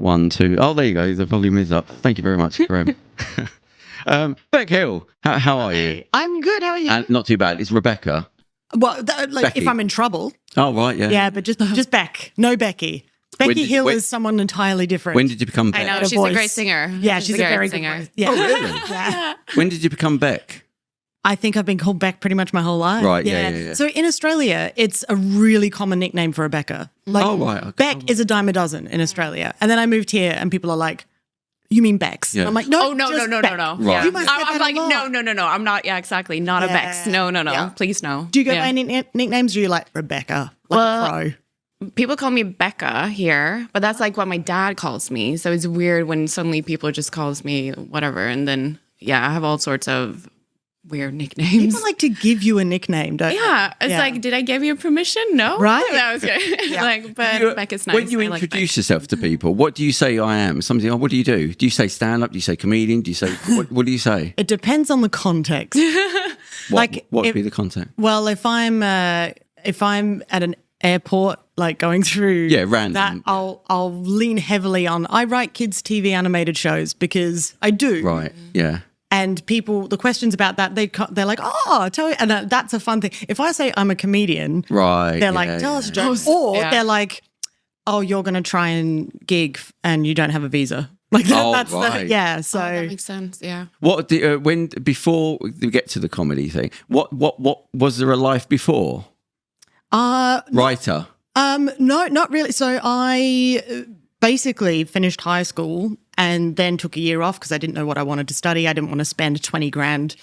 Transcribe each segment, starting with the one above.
1, 2. Oh, there you go. The volume is up. Thank you very much, Graham. Beck Hill, how are you? I'm good. How are you? Not too bad. It's Rebekka. Well, like Becky. if I'm in trouble. Oh, right, yeah. Yeah, but just Beck. No Becky. Becky Hill is someone entirely different. When did you become Beck? I know, she's a great singer. Yeah, she's a very singer. good voice. Yeah. Oh, really? Yeah. When did you become Beck? I think I've been called Beck pretty much my whole life. Right, yeah. So in Australia, it's a really common nickname for Rebekka. Like, oh, right. Okay. Beck is a dime a dozen in Australia. And then I moved here and people are like, you mean Bex? Yeah. And I'm like, no, no. Right. Yeah. You must get I'm that like, a lot. no. I'm not. Yeah, exactly. Not a Bex. No. Yeah. Please, no. Do you go by nicknames or are you like Rebekka? Like a pro? People call me Becca here, but that's like what my dad calls me. So it's weird when suddenly people just calls me whatever. And then, yeah, I have all sorts of weird nicknames. People like to give you a nickname, don't they? Yeah. It's like, did I give you permission? No. Right. That was good. Yeah. But Becca's nice. When you I like introduce yourself to people, what do you say I am? Something. Oh, what do you do? Do you say stand-up? Do you say comedian? Do you say, what do you say? It depends on the context. What would be the content? Well, if I'm at an airport, like going through random. that, I'll lean heavily on. I write kids' TV animated shows because I do. Right. Yeah. And people, the questions about that, they're like, oh, tell me, and that's a fun thing. If I say I'm a comedian, right, they're like, tell us a joke, or they're like, oh, you're going to try and gig and you don't have a visa. Like that's right. So that makes sense. Yeah. What before we get to the comedy thing? What was there a life before? Writer. No, not really. So I basically finished high school and then took a year off because I didn't know what I wanted to study. I didn't want to spend 20 grand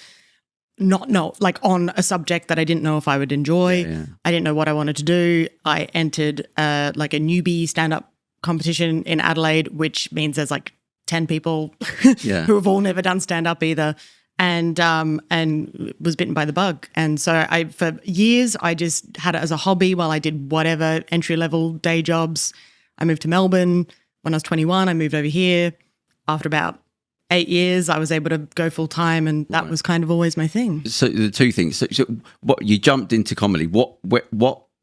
like on a subject that I didn't know if I would enjoy. Yeah. I didn't know what I wanted to do. I entered like a newbie stand-up competition in Adelaide, which means there's like 10 people who have all never done stand-up either. And was bitten by the bug. And so for years, I just had it as a hobby while I did whatever entry-level day jobs. I moved to Melbourne. When I was 21, I moved over here. After about 8 years, I was able to go full-time, and that was kind of always my thing. So the two things. So what you jumped into comedy. What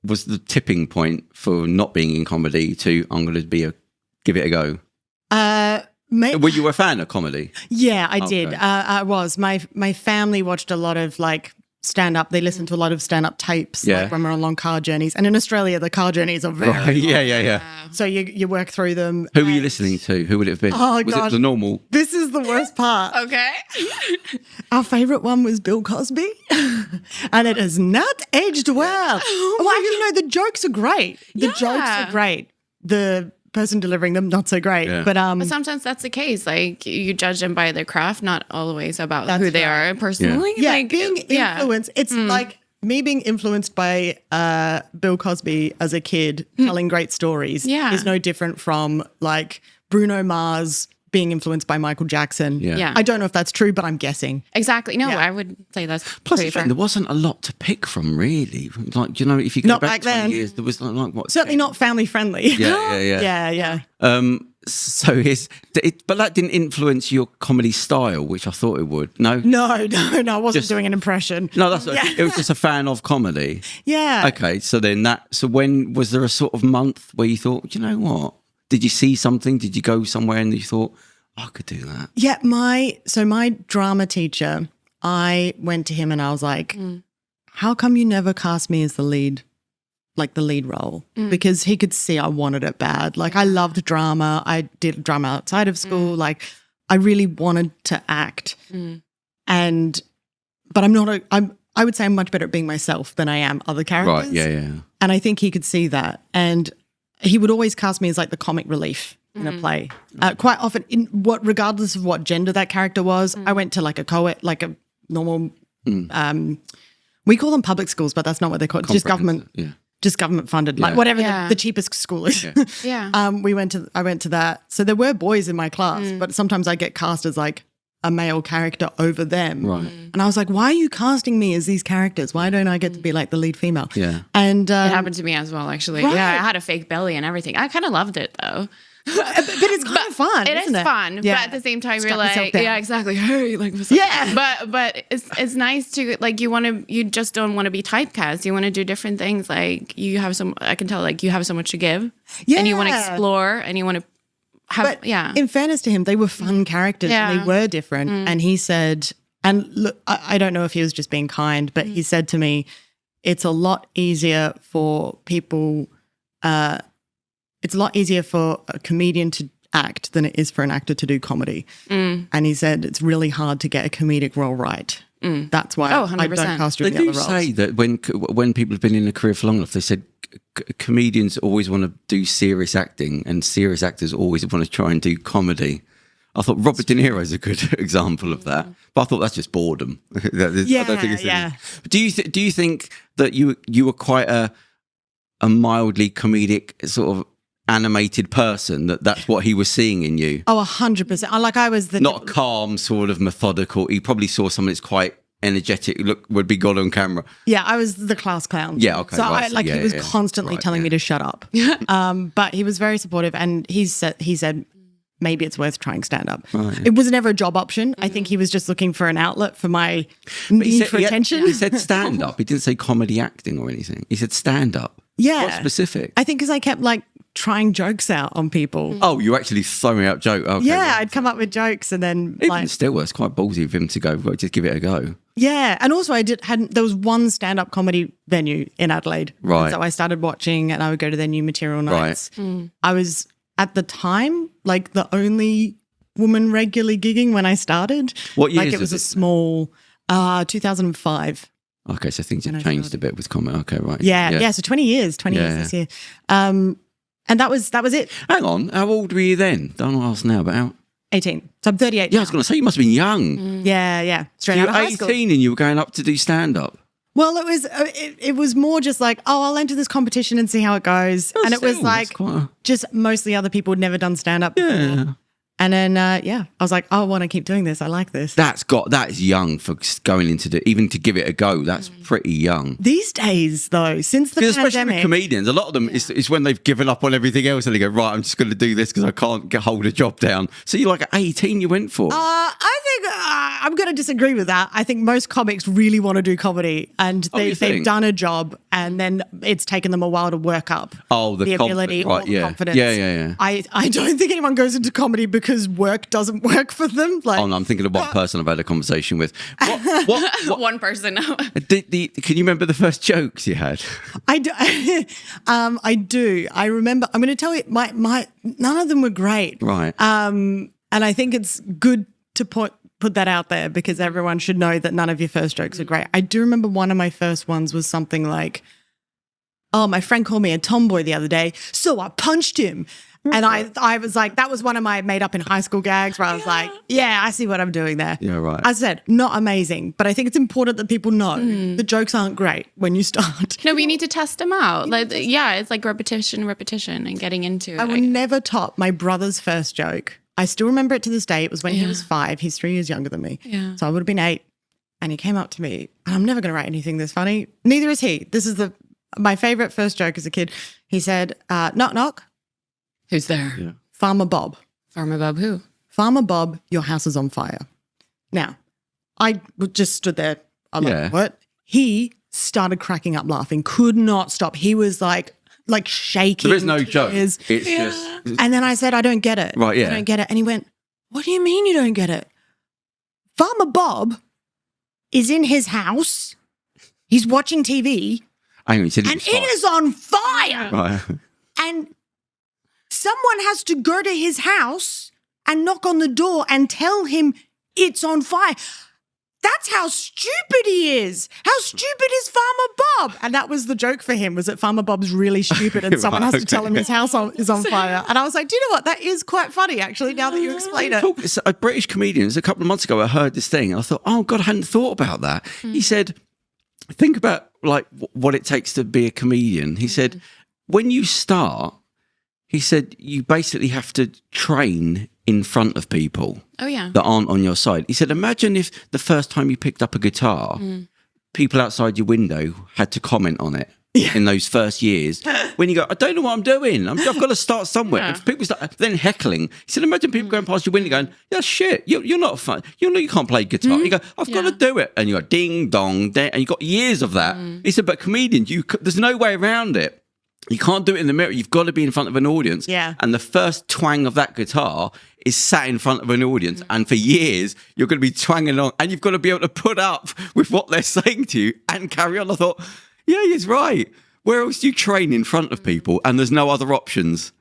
was the tipping point for not being in comedy to I'm going to give it a go? Were you a fan of comedy? Yeah, I did. I was. My family watched a lot of like stand-up. They listened to a lot of stand-up tapes like when we're on long car journeys. And in Australia, the car journeys are very long. Yeah. So you work through them. Who were you listening to? Who would it have been? Oh, was God. it the normal? This is the worst part. Okay. Our favourite one was Bill Cosby. And it has not aged well. Well, actually, no, the jokes are great. The jokes are great. The person delivering them, not so great. Yeah. But sometimes that's the case. Like you judge them by their craft, not always about who they are personally. Yeah, like, being influenced. It's like me being influenced by Bill Cosby as a kid telling great stories is no different from like Bruno Mars being influenced by Michael Jackson. Yeah. I don't know if that's true, but I'm guessing. Exactly. No, I would say that's Plus, pretty fair. there wasn't a lot to pick from, really. Like, if you go Not back back 20 then. years, there was like what? Certainly not family friendly. Yeah. So but that didn't influence your comedy style, which I thought it would. No, I wasn't doing an impression. No, it was just a fan of comedy. Yeah. Okay, so when was there a sort of month where you thought, you know what? Did you see something? Did you go somewhere and you thought, I could do that? Yeah, my drama teacher, I went to him and I was like, how come you never cast me as the lead? Like the lead role, because he could see I wanted it bad. Like I loved drama. I did drama outside of school. Like I really wanted to act. But I would say I'm much better at being myself than I am other characters. Right, yeah. And I think he could see that. And he would always cast me as like the comic relief in a play. Quite often, regardless of what gender that character was, I went to like a normal, we call them public schools, but that's not what they're called. Just government. Yeah. Just government funded, like whatever the cheapest school is. Yeah. I went to that. So there were boys in my class, but sometimes I get cast as like a male character over them. Right. And I was like, why are you casting me as these characters? Why don't I get to be like the lead female? Yeah. And it happened to me as well, actually. Right. Yeah, I had a fake belly and everything. I kind of loved it though. but it's kind of fun. It is fun, Yeah. but at the same time, Strap you're like, yourself down. yeah, exactly. Hey, like, what's up? Yeah. But it's nice to like you just don't want to be typecast. You want to do different things. Like I can tell like you have so much to give, and you want to explore, and you want to have, but in fairness to him, they were fun characters and they were different. And he said, and look, I don't know if he was just being kind, but he said to me, it's a lot easier for people, it's a lot easier for a comedian to act than it is for an actor to do comedy. And he said it's really hard to get a comedic role right. That's why I don't cast you in the other roles. They do say that when people have been in a career for long enough, they said comedians always want to do serious acting and serious actors always want to try and do comedy. I thought Robert De Niro is a good example of that, but I thought that's just boredom. I don't think it's anything. Do you think that you were quite a mildly comedic sort of animated person, that's what he was seeing in you? Oh, 100%. I was not a calm, sort of methodical. He probably saw someone that's quite energetic, would be good on camera. Yeah, I was the class clown. Yeah, okay. So he was constantly telling me to shut up. But he was very supportive, and he said maybe it's worth trying stand-up. Right. It was never a job option. I think he was just looking for an outlet for my need for attention. He said stand-up. He didn't say comedy acting or anything. He said stand-up. Yeah. What specific? I think because I kept trying jokes out on people. Oh, you actually throwing out jokes? Okay, yeah, I'd come up with jokes and then even still, it's quite ballsy of him to go, well, just give it a go. Yeah, and also there was one stand-up comedy venue in Adelaide. Right. So I started watching and I would go to their new material nights. Right. I was, at the time, the only woman regularly gigging when I started. What year it was a small, 2005. Okay, so things have changed a bit with comedy. Okay, right. Yeah, so 20 years this year. And that was it. Hang on, how old were you then? Don't ask now, but how? 18. So I'm 38 Yeah, I was going to say, you must have been young. Yeah. Straight out of high school. You were 18 and you were going up to do stand-up. Well, it was more just I'll enter this competition and see how it goes. And it was just mostly other people had never done stand-up before. And then, I was like, I want to keep doing this. I like this. That is young for going into even to give it a go. That's pretty young. These days, though, since the pandemic. Especially with comedians, a lot of them is when they've given up on everything else and they go, right, I'm just going to do this because I can't hold a job down. So you're at 18 you went for? I think I'm going to disagree with that. I think most comics really want to do comedy and they've done a job and then it's taken them a while to work up the ability or the confidence. Yeah. I don't think anyone goes into comedy because work doesn't work for them. No, I'm thinking of one person I've had a conversation with. What? One person. Can you remember the first jokes you had? I do. I do. I remember. I'm going to tell you. My none of them were great. Right. And I think it's good to put that out there because everyone should know that none of your first jokes are great. I do remember one of my first ones was something like, "Oh, my friend called me a tomboy the other day, so I punched him." And I was like, that was one of my made up in high school gags where I was like, yeah, I see what I'm doing there. Yeah, right. I said, not amazing, but I think it's important that people know the jokes aren't great when you start. No, we need to test them out. It's like repetition and getting into it. I will never top my brother's first joke. I still remember it to this day. It was when he was 5. He's 3 years younger than me. Yeah. So I would have been 8. And he came up to me, and I'm never going to write anything this funny. Neither is he. This is my favorite first joke as a kid. He said, knock, knock. Who's there? Yeah. Farmer Bob. Farmer Bob who? Farmer Bob, your house is on fire. Now, I just stood there. I'm like, what? He started cracking up laughing, could not stop. He was like shaking. There is no joke. It's just... And then I said, I don't get it. Right, yeah. I don't get it. And he went, what do you mean you don't get it? Farmer Bob is in his house. He's watching TV. Hang on, he said and it is on fire. Right. And someone has to go to his house and knock on the door and tell him it's on fire. That's how stupid he is. How stupid is Farmer Bob? And that was the joke for him, was that Farmer Bob's really stupid and someone has to tell him his house is on fire. And I was like, do you know what? That is quite funny, actually, now that you explain it. A British comedian, a couple of months ago, I heard this thing. And I thought, oh, God, I hadn't thought about that. He said, think about what it takes to be a comedian. He said, when you start, he said, you basically have to train in front of people that aren't on your side. He said, imagine if the first time you picked up a guitar, people outside your window had to comment on it in those first years. When you go, I don't know what I'm doing. I've got to start somewhere. And people start then heckling. He said, imagine people going past your window going, yeah, shit, you're not fun. You know you can't play guitar. You go, I've got to do it. And you go, ding, dong, ding. And you got years of that. He said, but comedians, there's no way around it. You can't do it in the mirror. You've got to be in front of an audience. Yeah. And the first twang of that guitar is sat in front of an audience. And for years, you're going to be twanging along and you've got to be able to put up with what they're saying to you and carry on. I thought, yeah, he's right. Where else do you train in front of people and there's no other options?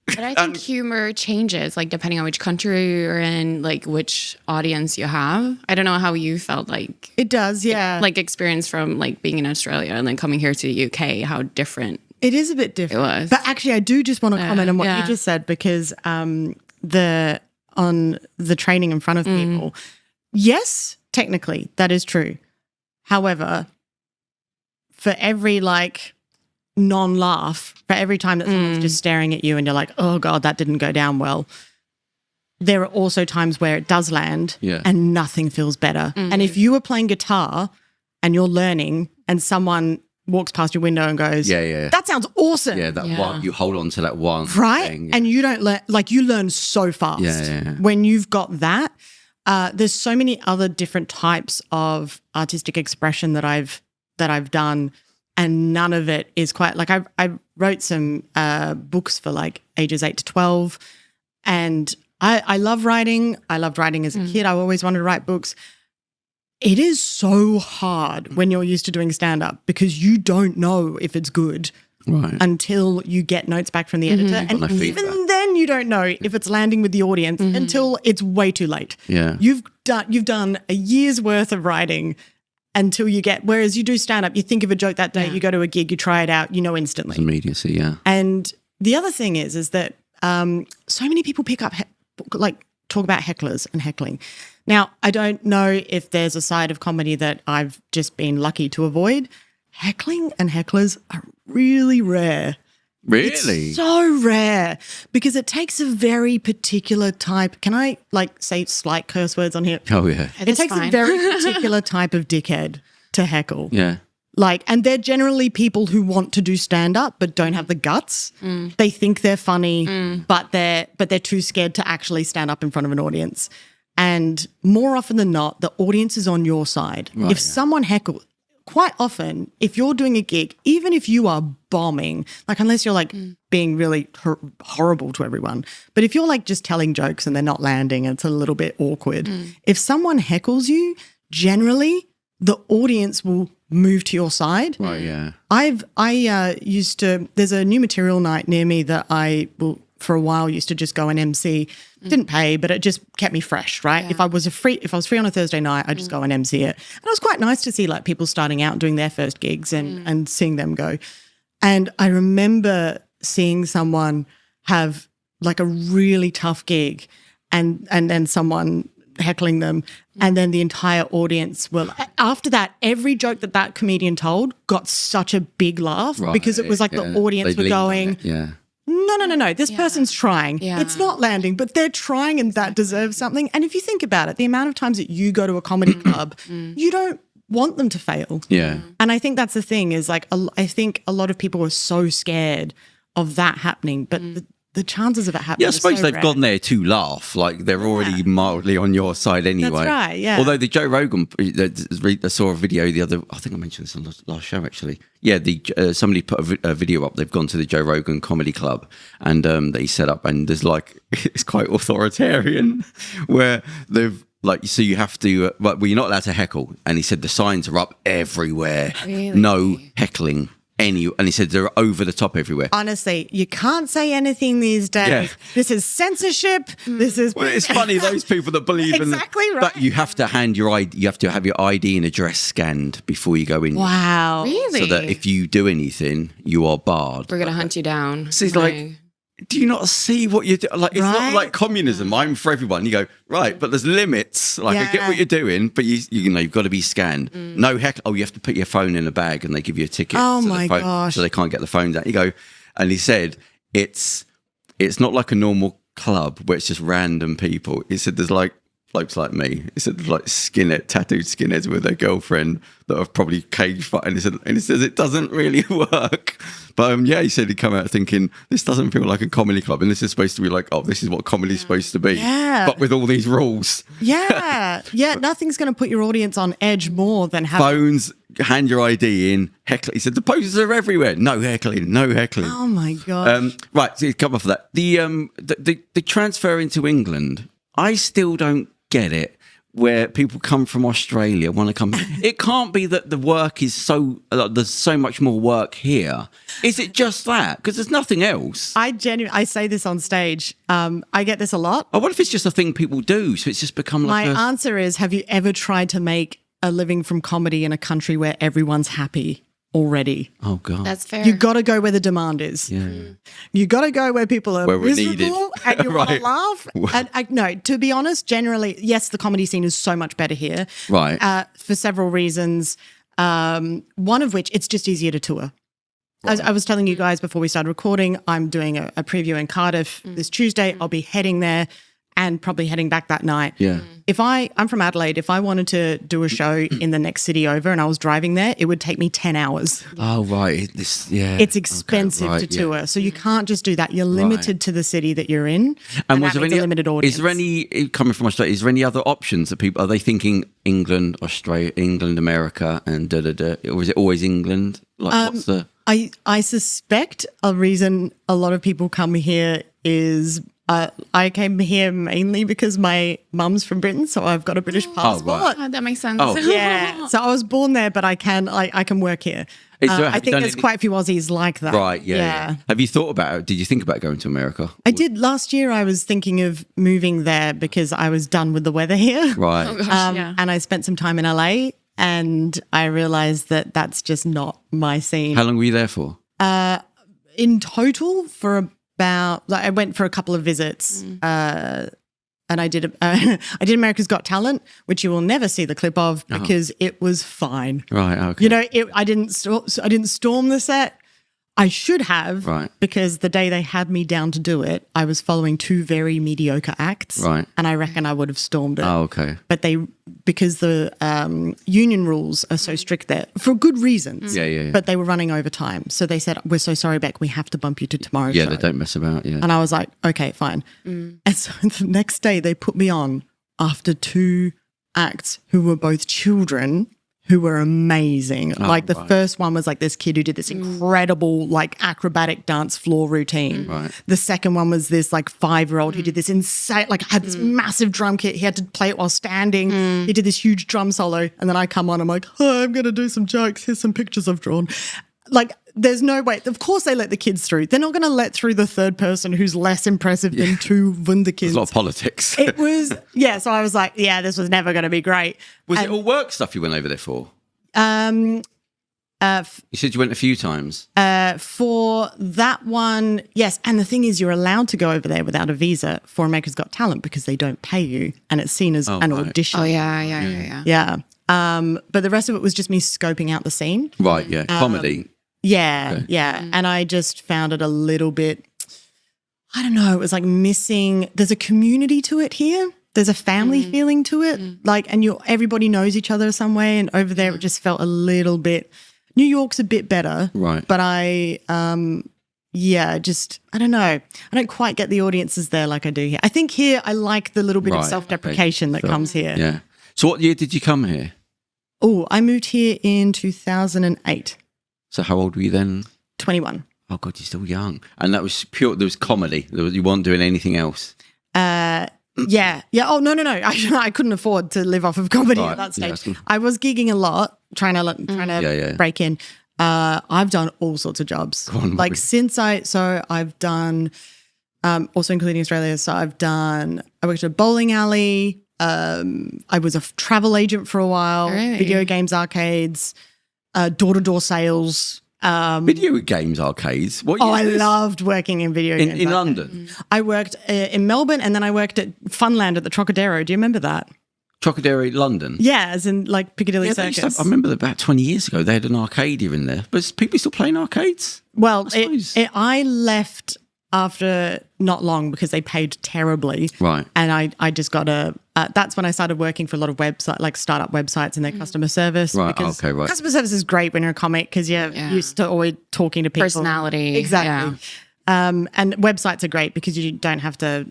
But I think humor changes, like depending on which country you're in, like which audience you have. I don't know how you felt like. It does, yeah. Like experience from like being in Australia and then coming here to the UK, how different. It is a bit different. It was. But actually, I do just want to comment on what you just said because on the training in front of people, yes, technically, that is true. However, for every like non-laugh, for every time that someone's just staring at you and you're like, oh God, that didn't go down well, there are also times where it does land and nothing feels better. And if you were playing guitar and you're learning and someone walks past your window and goes, that sounds awesome. Yeah, that one, you hold on to that one. Right? Thing. And you don't learn, like you learn so fast. When you've got that, there's so many other different types of artistic expression that I've done, and none of it is quite, like I wrote some books for like ages 8 to 12, and I love writing. I loved writing as a kid. I always wanted to write books. It is so hard when you're used to doing stand-up because you don't know if it's good until you get notes back from the editor. And even then you don't know if it's landing with the audience until it's way too late. Yeah. You've done a year's worth of writing until you get, whereas you do stand-up, you think of a joke that day, you go to a gig, you try it out, you know instantly. It's immediacy, yeah. And the other thing is that so many people pick up, talk about hecklers and heckling. Now, I don't know if there's a side of comedy that I've just been lucky to avoid. Heckling and hecklers are really rare. Really? It's so rare because it takes a very particular type. Can I say slight curse words on here? Oh, yeah. It takes a very particular type of dickhead to heckle. Yeah. And they're generally people who want to do stand-up but don't have the guts. They think they're funny, but they're too scared to actually stand up in front of an audience. And more often than not, the audience is on your side. Right, if someone heckles, quite often, if you're doing a gig, even if you are bombing, unless you're being really horrible to everyone, but if you're just telling jokes and they're not landing and it's a little bit awkward, if someone heckles you, generally the audience will move to your side. Right, yeah. I used to, there's a new material night near me that I will, for a while, used to just go and MC. Didn't pay, but it just kept me fresh, right? Yeah. If I was free on a Thursday night, I'd just go and MC it. And it was quite nice to see people starting out and doing their first gigs and seeing them go. And I remember seeing someone have a really tough gig and then someone heckling them, and then the entire audience after that, every joke that comedian told got such a big laugh because it was the audience were going, no, this person's trying. Yeah. It's not landing, but they're trying, and that deserves something. And if you think about it, the amount of times that you go to a comedy club, you don't want them to fail. Yeah. And I think that's the thing is I think a lot of people are so scared of that happening, but the chances of it happening I suppose so they've rare. gone there to laugh. They're already mildly on your side anyway. That's right, yeah. Although the Joe Rogan, I saw a video I think I mentioned this on the last show actually. Yeah, somebody put a video up. They've gone to the Joe Rogan Comedy Club and they set up, and there's it's quite authoritarian where they've so you have to, well, you're not allowed to heckle. And he said the signs are up everywhere. Really? No heckling. And he said they're over the top everywhere. Honestly, you can't say anything these days. Yeah. This is censorship. This is. Well, it's funny those people that believe Exactly right. that you have to have your ID and address scanned before you go in. Wow. Really? So that if you do anything, you are barred. We're going to hunt you down. So it's do you not see what you're doing? It's not like communism. I'm for everyone. You go, right, but there's limits. I get what you're doing, but you've got to be scanned. No heck. Oh, you have to put your phone in a bag and they give you a ticket. Oh my gosh. So they can't get the phones out. You go, and he said, it's not like a normal club where it's just random people. He said there's blokes like me. He said tattooed skinheads with their girlfriend that are probably cage fighting. And he says it doesn't really work. But he said he'd come out thinking this doesn't feel like a comedy club, and this is supposed to be this is what comedy's supposed to be. Yeah. But with all these rules. Yeah. Nothing's going to put your audience on edge more than having phones hand your ID in, heckle. He said, the posters are everywhere. No heckling, no heckling. Oh, my God. Right, so come off of that. The transfer into England, I still don't get it. Where people come from Australia want to come. It can't be that the work is there's so much more work here. Is it just that? Because there's nothing else. I say this on stage. I get this a lot. Oh, what if it's just a thing people do? So it's just become like My answer is, have you ever tried to make a living from comedy in a country where everyone's happy already? Oh, God. That's fair. You got to go where the demand is. Yeah. You got to go where people are Where we're miserable needed. and you want to Right. laugh. And no, to be honest, generally, yes, the comedy scene is so much better here. Right. For several reasons. One of which, it's just easier to tour. As I was telling you guys before we started recording, I'm doing a preview in Cardiff this Tuesday. I'll be heading there and probably heading back that night. Yeah. I'm from Adelaide. If I wanted to do a show in the next city over and I was driving there, it would take me 10 hours. Oh, right. It's expensive to tour. So you can't just do that. You're limited to the city that you're in. And was that there means any a limited audience. Is there any, coming from Australia, is there any other options that people, are they thinking England, Australia, England, America, and da-da-da? Or is it always England? Like, what's the... I suspect a reason a lot of people come here is I came here mainly because my mum's from Britain, so I've got a British passport. right. Oh, that makes sense. Oh. Yeah, so I was born there, but I can work here. I think there's quite a few Aussies like that. Right, yeah. Have you thought about it? Did you think about going to America? I did. Last year I was thinking of moving there because I was done with the weather here. Right. Oh, gosh, yeah. And I spent some time in LA and I realized that that's just not my scene. How long were you there for? In total, for about, I went for a couple of visits, and I did America's Got Talent, which you will never see the clip of because it was fine. Right. Okay. You know, I didn't storm the set. I should have, Right. because the day they had me down to do it, I was following two very mediocre acts, Right. and I reckon I would have stormed it. Oh, okay. But because the union rules are so strict there, for good reasons. Yeah. But they were running over time. So they said, we're so sorry, Beck, we have to bump you to tomorrow's show. Yeah, they don't mess about, yeah. And I was like, okay, fine. And so the next day they put me on after two acts who were both children who were amazing. Like the first one was like this kid who did this incredible like acrobatic dance floor routine. Right. The second one was this like 5-year-old who did this insane, like had this massive drum kit. He had to play it while standing. He did this huge drum solo. And then I come on, I'm like, oh, I'm going to do some jokes. Here's some pictures I've drawn. Like, there's no way. Of course they let the kids through. They're not going to let through the third person who's less impressive than two wunderkinds. There's a lot of politics. It was, yeah. So I was like, yeah, this was never going to be great. Was it all work stuff you went over there for? You said you went a few times. For that one, yes. And the thing is, you're allowed to go over there without a visa for America's Got Talent because they don't pay you and it's seen as an audition. Oh, yeah. Yeah. But the rest of it was just me scoping out the scene. Right, yeah. Comedy. Yeah, Okay. yeah. And I just found it a little bit, I don't know, it was like missing, there's a community to it here. There's a family feeling to it. Like, and everybody knows each other some way. And over there, it just felt a little bit, New York's a bit better. Right. But I don't know. I don't quite get the audiences there like I do here. I think here I like the little bit of Right, self-deprecation that comes here. Yeah. So what year did you come here? Oh, I moved here in 2008. So how old were you then? 21. Oh, God, you're still young. And that was pure, there was comedy. You weren't doing anything else. Yeah. Oh, no. I couldn't afford to live off of comedy Right. at that Yeah, stage. I was gigging a lot, trying to break in. I've done all sorts of jobs. Go on, like Marie. I've done, also including Australia. So I worked at a bowling alley. I was a travel agent for a while, Really? video games, arcades, door-to-door sales. Video games arcades? What year I is this? loved working in video games. In arcades. London? I worked in Melbourne and then I worked at Funland at the Trocadero. Do you remember that? Trocadero, London? Yeah, as in like Piccadilly Yeah, they used to Circus. have- I remember about 20 years ago, they had an arcade here and there. But is people still playing arcades? Well, I suppose. I left after not long because they paid terribly. Right. And I just got that's when I started working for a lot of websites, like startup websites and their customer service. Right, because okay, right. Customer service is great when you're a comic because you're used to always talking to people. Personality. Exactly. And websites are great because you don't have to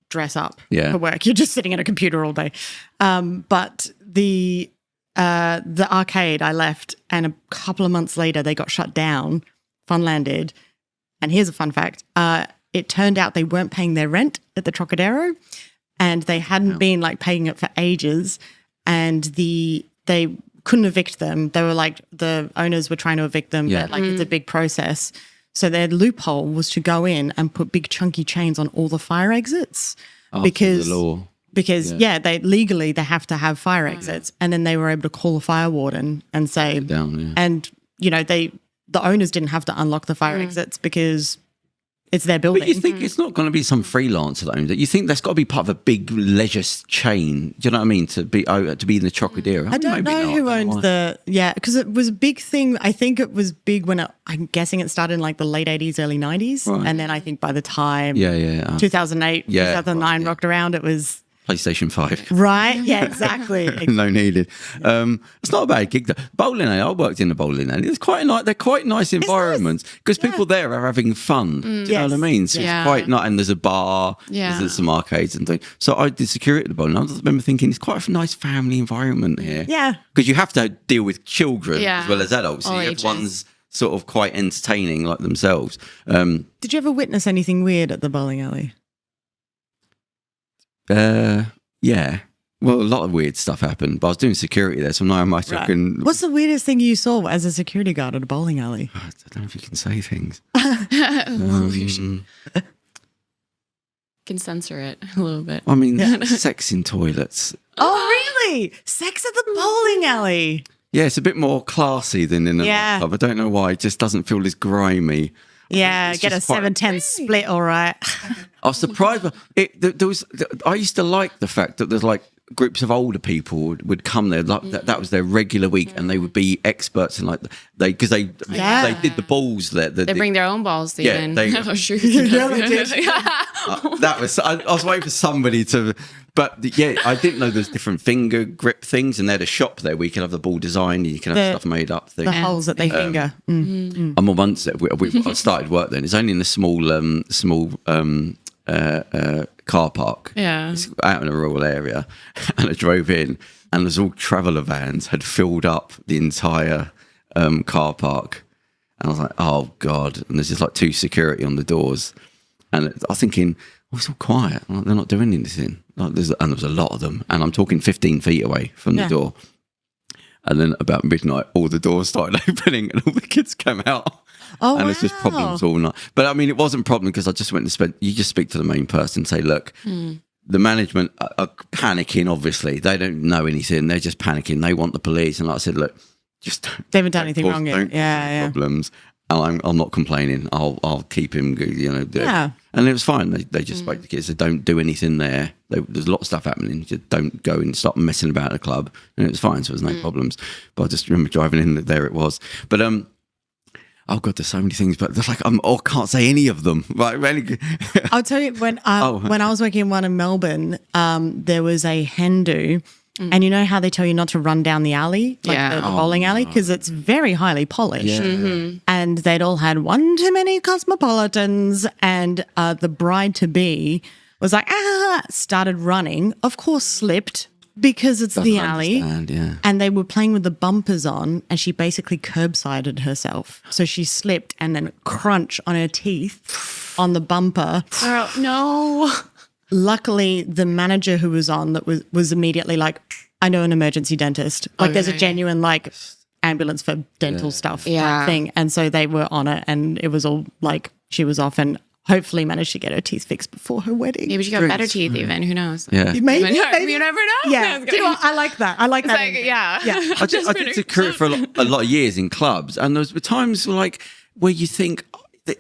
dress up Yeah. for work. You're just sitting at a computer all day. But the the arcade I left, and a couple of months later they got shut down. Funland did. And here's a fun fact. It turned out they weren't paying their rent at the Trocadero, and they hadn't been like paying it for ages, and they couldn't evict them. They were like, the owners were trying to evict them, but like it's a big process. So their loophole was to go in and put big chunky chains on all the fire exits because the law. Because they legally they have to have fire exits, and then they were able to call a fire warden and say, and you know the owners didn't have to unlock the fire exits because it's their building. But you think it's not going to be some freelancer that owns it? You think that's got to be part of a big leisure chain? Do you know what I mean? To be in the Trocadero. I don't know who owns because it was a big thing. I think it was big when I'm guessing it started in like the late 80s, early 90s, and then I think by the time 2008, 2009 rocked around, it was PlayStation 5. Right? Yeah, exactly. No needed. It's not a bad gig though. Bowling alley, I worked in a bowling alley. It's quite nice. They're quite nice environments because people there are having fun. Do you know what I mean? So it's quite nice. And there's a bar, there's some arcades and things. So I did security at the bowling. I just remember thinking it's quite a nice family environment here. Yeah. Because you have to deal with children as well as adults. So everyone's sort of quite entertaining like themselves. Did you ever witness anything weird at the bowling alley? Yeah. Well, a lot of weird stuff happened, but I was doing security there, so now I might can. What's the weirdest thing you saw as a security guard at a bowling alley? I don't know if you can say things. Can censor it a little bit. I mean, sex in toilets. Oh, really? Sex at the bowling alley? Yeah, it's a bit more classy than in a nightclub. I don't know why. It just doesn't feel as grimy. Yeah, get a 7-10 split, all right. I was surprised. I used to like the fact that there's like groups of older people would come there. Like that was their regular week, and they would be experts in like they did the balls there. They bring their own balls. Even. They sure. That was. I was waiting for somebody to. But I didn't know there's different finger grip things, and they had a shop there where you can have the ball designed and you can have stuff made up. The holes that they finger. I'm on once I started work then. It's only in the small car park. Yeah, it's out in a rural area, and I drove in, and there's all traveller vans had filled up the entire car park, and I was like, oh god! And there's just like 2 security on the doors, and I was thinking, oh, it's all quiet. Like, they're not doing anything. Like, there was a lot of them, and I'm talking 15 feet away from the door. And then about midnight, all the doors started opening, and all the kids came out. Oh, and it's just problems all night. But I mean, it wasn't a problem because I just went to you just speak to the main person, say, look, the management are panicking, obviously. They don't know anything. They're just panicking. They want the police. And like I said, look, just they haven't done anything wrong yet. Problems. And I'm not complaining. I'll keep him, And it was fine. They just spoke to the kids. They don't do anything there. There's a lot of stuff happening. Just don't go and stop messing about the club. And it was fine. So there was no problems. But I just remember driving in, there it was. But oh god, there's so many things, but there's like I can't say any of them. Right? I'll tell you when I was working in one in Melbourne, there was a hen do, and you know how they tell you not to run down the alley, like the bowling alley, because it's very highly polished. And they'd all had one too many cosmopolitans, and the bride to be was like started running. Of course, slipped. Because it's the alley, and they were playing with the bumpers on, and she basically curbsided herself. So she slipped and then crunch on her teeth on the bumper. Girl, no. Luckily, the manager who was on that was immediately like, I know an emergency dentist. Like there's a genuine like ambulance for dental stuff thing. And so they were on it, and it was all like she was off and hopefully managed to get her teeth fixed before her wedding. Maybe she got better teeth even. Who knows? Yeah. Maybe. You never know. Yeah. I like that. I like that. I did security for a lot of years in clubs, and there was times like where you think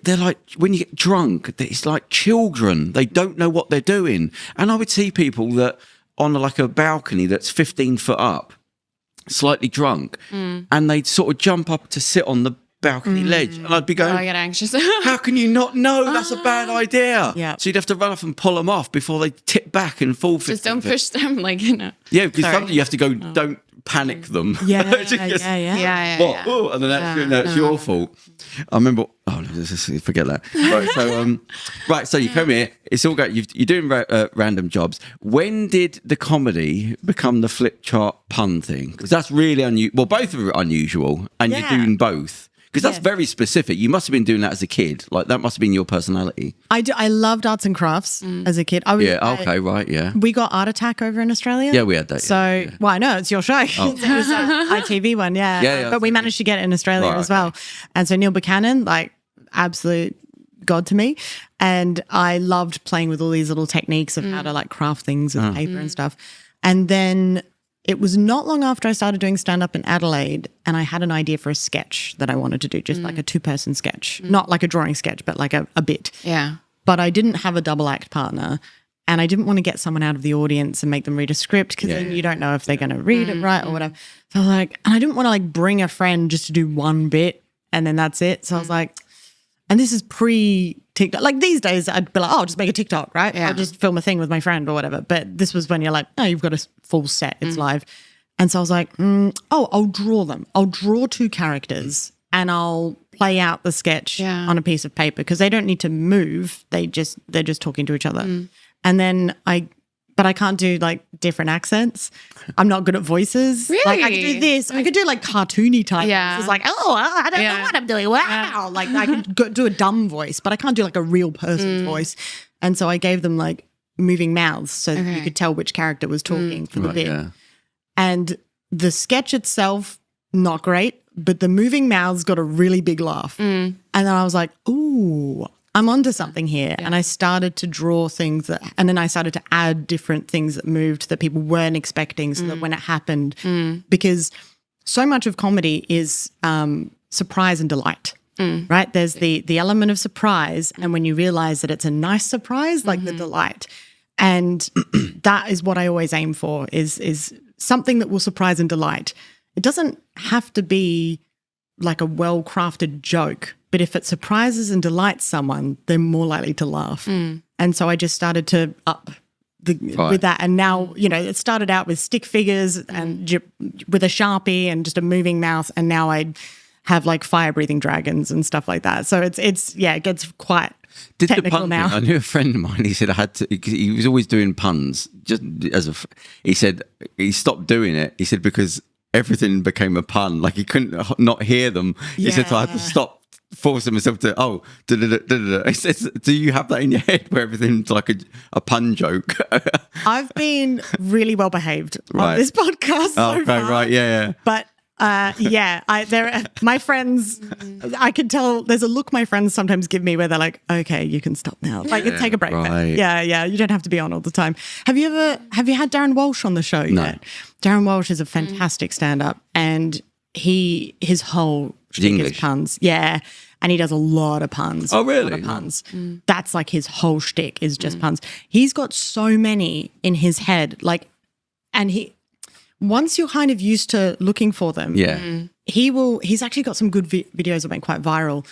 they're like, when you get drunk, it's like children. They don't know what they're doing. And I would see people that on like a balcony that's 15 foot up, slightly drunk, and they'd sort of jump up to sit on the balcony ledge. And I'd be going, I get anxious. how can you not know that's a bad idea? Yeah. So you'd have to run off and pull them off before they tip back and fall. Just don't push them, Yeah, because sometimes you have to go, don't panic them. Yeah. Yeah. Oh, and then that's your fault. I remember. Oh, forget that. Right. So you come here. It's all great. You're doing random jobs. When did the comedy become the flip chart pun thing? Because that's really unusual. Well, both are unusual, and you're doing both. Because that's very specific. You must have been doing that as a kid. Like, that must have been your personality. I loved arts and crafts as a kid. We got Art Attack over in Australia. Yeah, we had that. So, well, I know, it's your show. Oh. It was ITV one, yeah. But we managed to get it in Australia as well. And so Neil Buchanan, like, absolute god to me. And I loved playing with all these little techniques of how to, like, craft things with paper and stuff. And then it was not long after I started doing stand-up in Adelaide, and I had an idea for a sketch that I wanted to do, just like a 2-person sketch. Not like a drawing sketch, but like a bit. Yeah. But I didn't have a double act partner, and I didn't want to get someone out of the audience and make them read a script, because then you don't know if they're going to read it right or whatever. So I was like, and I didn't want to like bring a friend just to do one bit and then that's it. So I was like, and this is pre-TikTok. Like these days, I'd be like, oh, I'll just make a TikTok, right? Yeah. I'll just film a thing with my friend or whatever. But this was when you're like, oh, you've got a full set. It's live. And so I was like, I'll draw them. I'll draw 2 characters and I'll play out the sketch on a piece of paper, because they don't need to move. They're just talking to each other. And then but I can't do like different accents. I'm not good at voices. Really? Like I could do this. I could do like cartoony type. Yeah. It's like, oh, I don't know what I'm doing. Wow. Yeah. Like I could do a dumb voice, but I can't do like a real person's voice. And so I gave them like moving mouths so that you could tell which character was talking for the bit. Yeah. And the sketch itself, not great, but the moving mouths got a really big laugh. And then I was like, ooh, I'm onto something here. Yeah. And I started to draw things and then I started to add different things that moved that people weren't expecting, so that when it happened, because so much of comedy is surprise and delight, right? There's the element of surprise, and when you realize that it's a nice surprise, like the delight. And that is what I always aim for, is something that will surprise and delight. It doesn't have to be like a well-crafted joke, but if it surprises and delights someone, they're more likely to laugh. And so I just started to up with that. And now, it started out with stick figures and with a Sharpie and just a moving mouth. And now I have like fire-breathing dragons and stuff like that. So it gets quite technical now. I knew a friend of mine, he said he was always doing puns. He said he stopped doing it. He said because everything became a pun. Like he couldn't not hear them. He said, so I had to stop, forcing myself to, He says, do you have that in your head where everything's like a pun joke? I've been really well behaved on this podcast so far. Right, yeah. But my friends, I can tell there's a look my friends sometimes give me where they're like, okay, you can stop now. Like, take a break. Right. Yeah. You don't have to be on all the time. Have you had Darren Walsh on the show yet? Darren Walsh is a fantastic stand-up, and his whole shtick is puns. Yeah. And he does a lot of puns. Oh, really? A lot of puns. That's like his whole shtick is just puns. He's got so many in his head. Once you're kind of used to looking for them, he's actually got some good videos that went quite viral.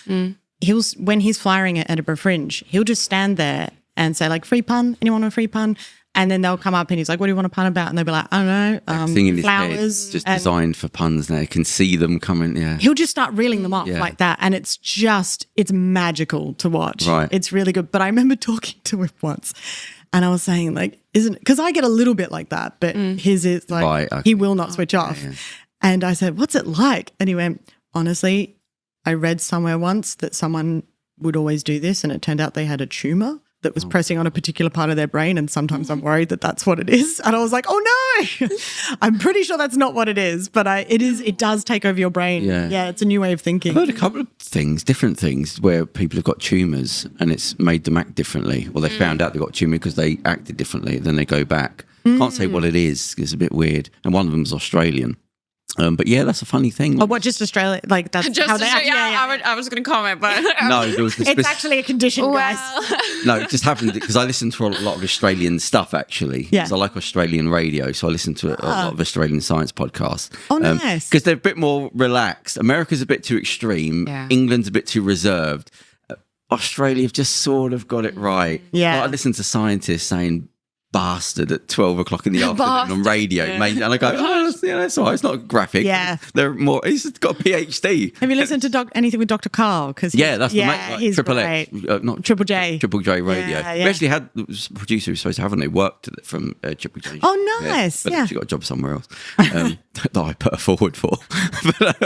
When he's flying at Edinburgh Fringe, he'll just stand there and say like, free pun, anyone want a free pun? And then they'll come up and he's like, what do you want to pun about? And they'll be like, I don't know, flowers. Just designed for puns now. You can see them coming, He'll just start reeling them off like that. And it's magical to watch. Right. It's really good. But I remember talking to him once and I was saying like, because I get a little bit like that, but his is like, he will not switch off. Yeah. And I said, what's it like? And he went, honestly, I read somewhere once that someone would always do this, and it turned out they had a tumor that was pressing on a particular part of their brain, and sometimes I'm worried that that's what it is. And I was like, oh no, I'm pretty sure that's not what it is, but it does take over your brain. Yeah, it's a new way of thinking. I've heard a couple of different things where people have got tumours and it's made them act differently, or they found out they got tumour because they acted differently, then they go back. Can't say what it is, it's a bit weird. And one of them was Australian. But yeah, that's a funny thing. Or what? Just Australia? Like that's Just how they act? I was going to comment, but No, there was it's actually a condition, guys. No, it just happened because I listen to a lot of Australian stuff, actually. Yeah. Because I like Australian radio, so I listen to a lot of Australian science podcasts. Oh, nice. Because they're a bit more relaxed. America's a bit too extreme. Yeah. England's a bit too reserved. Australia have just sort of got it right. Yeah. Like, I listen to scientists saying bastard at 12 o'clock in the afternoon on radio, mate. And I go, that's all right. It's not graphic. Yeah. They're more, he's got a PhD. Have you listened to anything with Dr. Carl? That's the mate, he's Triple great. X, not Triple J. Triple J radio. Yeah. We actually had a producer who's supposed to haven't they worked from Triple J. Oh, nice. But Yeah. she got a job somewhere else that I put her forward for. But,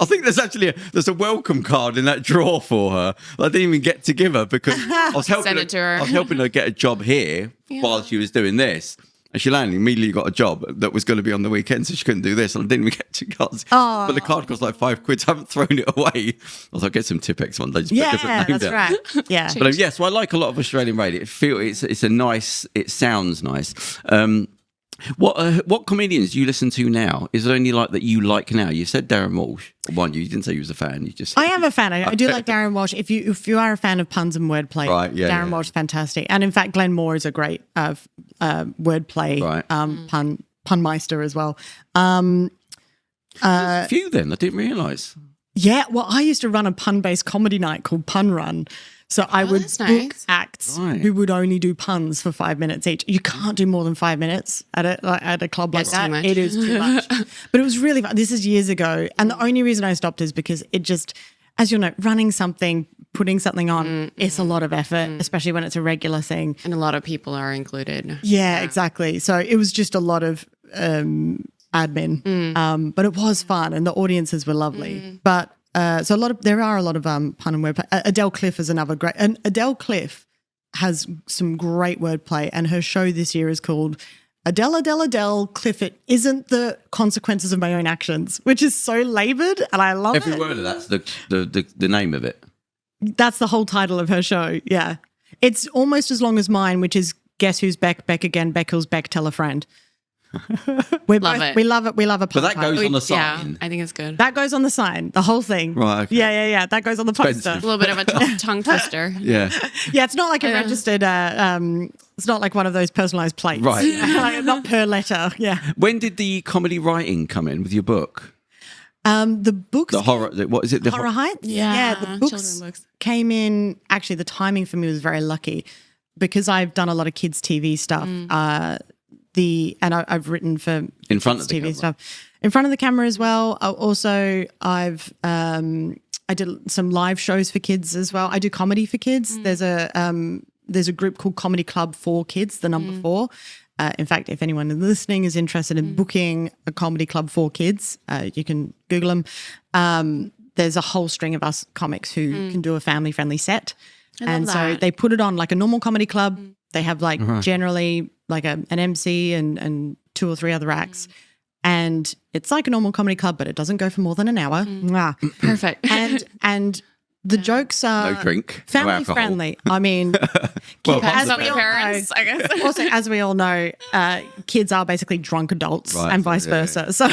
I think there's a welcome card in that drawer for her. I didn't even get to give her because I was helping Send it to her. I was helping her get a job here while she was doing this. And she landed immediately got a job that was going to be on the weekend, so she couldn't do this. And I didn't even get to cards. Oh. But the card cost like £5. So I haven't thrown it away. I was like, get some Tip-X one day. Just put a different name that's down. right. Yeah. But so I like a lot of Australian radio. It's a nice. It sounds nice. What comedians do you listen to now? Is there any like that you like now? You said Darren Walsh. One, you didn't say you was a fan. You just I am a fan. I do like Darren Walsh. If you are a fan of puns and wordplay, Right, yeah, Darren yeah. Walsh is fantastic. And in fact, Glenn Moore is a great wordplay Right. punmeister as well. a few then. I didn't realise. Yeah, well, I used to run a pun-based comedy night called Pun Run. So I would that's book nice. acts Right. who would only do puns for 5 minutes each. You can't do more than 5 minutes at a club like That's that. too much. It is too much. But it was really fun. This is years ago. And the only reason I stopped is because it just, as you'll know, running something, putting something on, it's a lot of effort, especially when it's a regular thing. And a lot of people are included. Yeah, exactly. So it was just a lot of admin, but it was fun and the audiences were lovely. But so there are a lot of pun and wordplay. Adele Cliff is another great, and Adele Cliff has some great wordplay, and her show this year is called Adele Cliff. It isn't the consequences of my own actions, which is so laboured, and I love Every it. word of that's the name of it. That's the whole title of her show. Yeah, it's almost as long as mine, which is Guess Who's Beck? Beck again. Beck who's Beck? Tell a friend. Love it. We love it. We love a But that podcast. goes on the Yeah, sign. I think it's good. That goes on the sign, the whole thing. Right, okay. Yeah. That goes on the poster. Expensive. A little bit of a tongue twister. Yeah. Yeah, it's not like a registered. It's not like one of those personalised plates. Right. Like, not per letter. Yeah. When did the comedy writing come in with your book? The books. The horror. What is it? The Horror Heights. Yeah, The books, children books. came in. Actually, the timing for me was very lucky because I've done a lot of kids' TV stuff. I've written for In front kids' of the TV camera. stuff, in front of the camera as well. I did some live shows for kids as well. I do comedy for kids. There's a group called Comedy Club for Kids, the number 4. In fact, if anyone listening is interested in booking a comedy club for kids, you can Google them. There's a whole string of us comics who can do a family-friendly set. And so that. they put it on like a normal comedy club. They have like generally like an MC and 2 or 3 other acts. And it's like a normal comedy club, but it doesn't go for more than an hour. Mwah. Perfect. And the jokes are No drink, no family alcohol. friendly. I mean, Well, Depends on we the all parents, know- I guess. also, as we all know, kids are basically drunk adults Right, and vice yeah, versa. So,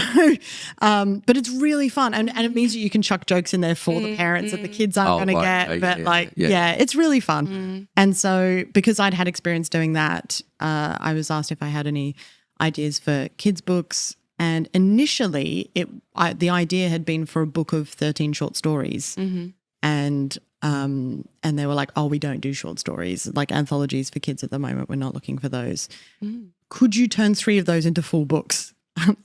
but it's really fun. And it means that you can chuck jokes in there for the parents that the kids aren't Oh, going to right. get. Yeah, But yeah. it's really fun. And so because I'd had experience doing that, I was asked if I had any ideas for kids' books. And initially, the idea had been for a book of 13 short stories. And they were like, oh, we don't do short stories, like anthologies for kids at the moment. We're not looking for those. Could you turn 3 of those into full books?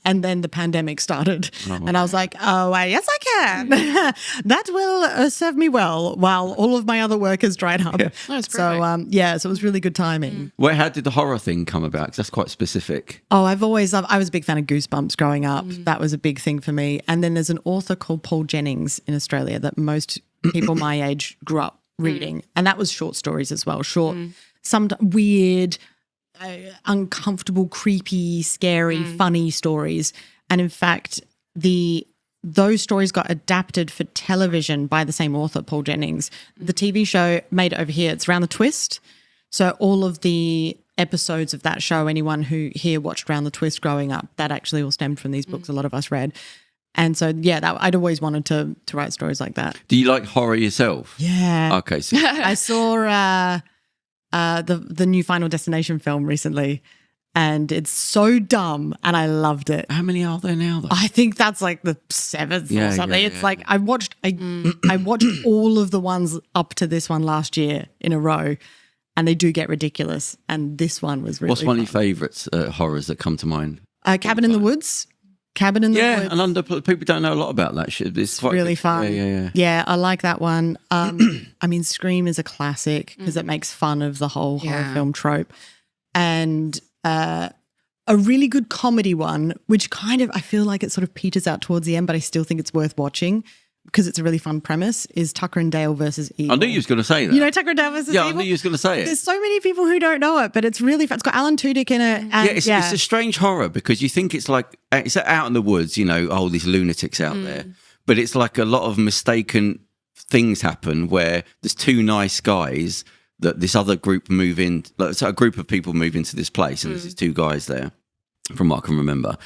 And then the pandemic started. And I was like, oh, yes, I can. That will serve me well while all of my other work has dried up. Oh, that's So, so it was really good timing. How did the horror thing come about? Because that's quite specific. Oh, I was a big fan of Goosebumps growing up. That was a big thing for me. And then there's an author called Paul Jennings in Australia that most people my age grew up reading. And that was short stories as well. Short, some weird, uncomfortable, creepy, scary, funny stories. And in fact, those stories got adapted for television by the same author, Paul Jennings. The TV show made it over here. It's Round the Twist. So all of the episodes of that show, anyone who here watched Round the Twist growing up, that actually all stemmed from these books a lot of us read. And so, I'd always wanted to write stories like that. Do you like horror yourself? Yeah. Okay. So I saw the new Final Destination film recently, and it's so dumb, and I loved it. how many are there now, though? I think that's like the 7th or something. Yeah, it's like I watched all of the ones up to this one last year in a row, and they do get ridiculous. And this one was really What's one of fun. your favourites horrors that come to mind? Cabin in the Woods. Cabin in the Woods. Yeah, and people don't know a lot about that shit. It's quite really good. fun. Yeah. Yeah, I like that one. I mean, Scream is a classic because it makes fun of the whole horror film trope. And a really good comedy one, which kind of, I feel like it sort of peters out towards the end, but I still think it's worth watching because it's a really fun premise, is Tucker and Dale versus Evil. I knew you was going to say that. You know Tucker and Dale versus Evil? I knew you was going to say it. There's so many people who don't know it, but it's really fun. It's got Alan Tudyk in it. And It's a strange horror because you think it's like, it's out in the woods, you know, these lunatics out there. But it's like a lot of mistaken things happen where there's two nice guys that this other group move in, so a group of people move into this place and there's these two guys there, from what I can remember.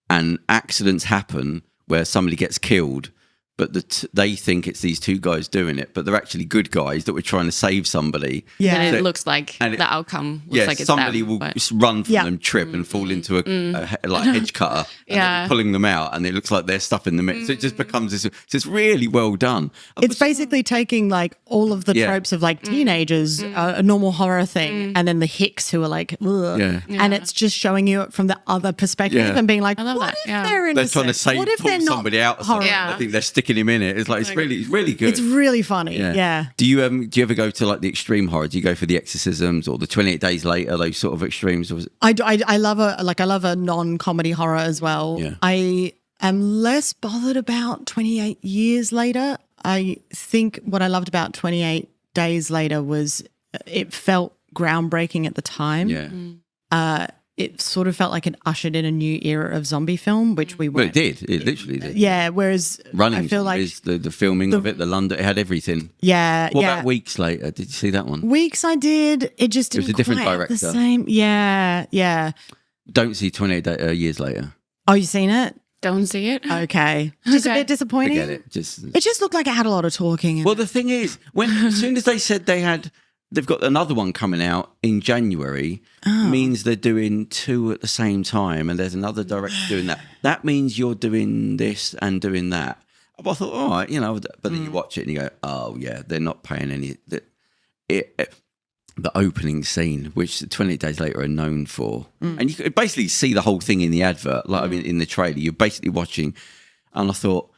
And accidents happen where somebody gets killed, but they think it's these two guys doing it, but they're actually good guys that were trying to save somebody. Yeah. And it looks like the outcome looks like it's somebody them, will but- just run from them, trip and fall into a hedge cutter, and they're pulling them out, and it looks like they're stuff in the mix. So it just becomes this. So it's really well done. It's basically taking like all of the tropes of like teenagers, a normal horror thing, and then the hicks who are like, ugh. And it's just showing you it from the other perspective and being like, love what that, if yeah. they're They're innocent? trying to What if pull they're not somebody out. Or something. horror? I think they're sticking him in it. It's like it's really good. It's really funny. Yeah. Do you ever go to like the extreme horror? Do you go for the exorcisms or the 28 Days Later? Those sort of extremes? Or was it... I love a non-comedy horror as well. Yeah. I am less bothered about 28 Years Later. I think what I loved about 28 Days Later was it felt groundbreaking at the time. Yeah. It sort of felt like it ushered in a new era of zombie film, which we Well, weren't. it did. It literally did. Yeah, whereas Running I feel like is the filming of it, the London, it had everything. yeah, What yeah. about Weeks Later? Did you see that one? Weeks I did. It just It was didn't a different quite have director. the same. Yeah. Don't see 28 Years Later. Oh, you seen it? Don't see it. Okay. Just a Okay. bit disappointing. Forget it. Just It just looked like it had a lot of talking. well, the thing is, as soon as they said they've got another one coming out in January, means they're doing two at the same time, and there's another director doing that. That means you're doing this and doing that. I thought, all right, you know, but then you watch it and you go, oh yeah, they're not paying any. The opening scene, which 28 Days Later are known for, and you could basically see the whole thing in the advert, like I mean, in the trailer. You're basically watching, and I thought,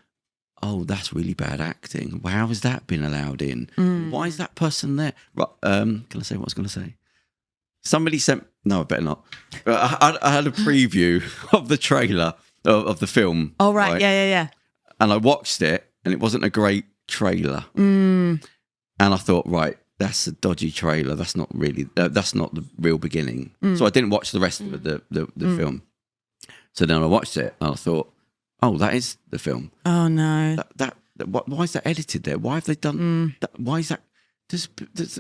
oh, that's really bad acting. How has that been allowed in? Why is that person there? Right, can I say what I was going to say? Somebody sent... No, I better not. I had a preview of the trailer of the film. Oh, right. Yeah. And I watched it, and it wasn't a great trailer. And I thought, right, that's a dodgy trailer. That's not really... that's not the real beginning. So I didn't watch the rest of the film. So then I watched it, and I thought, oh, that is the film. Oh no. Why is that edited there? Why have they done that? Why is that? Does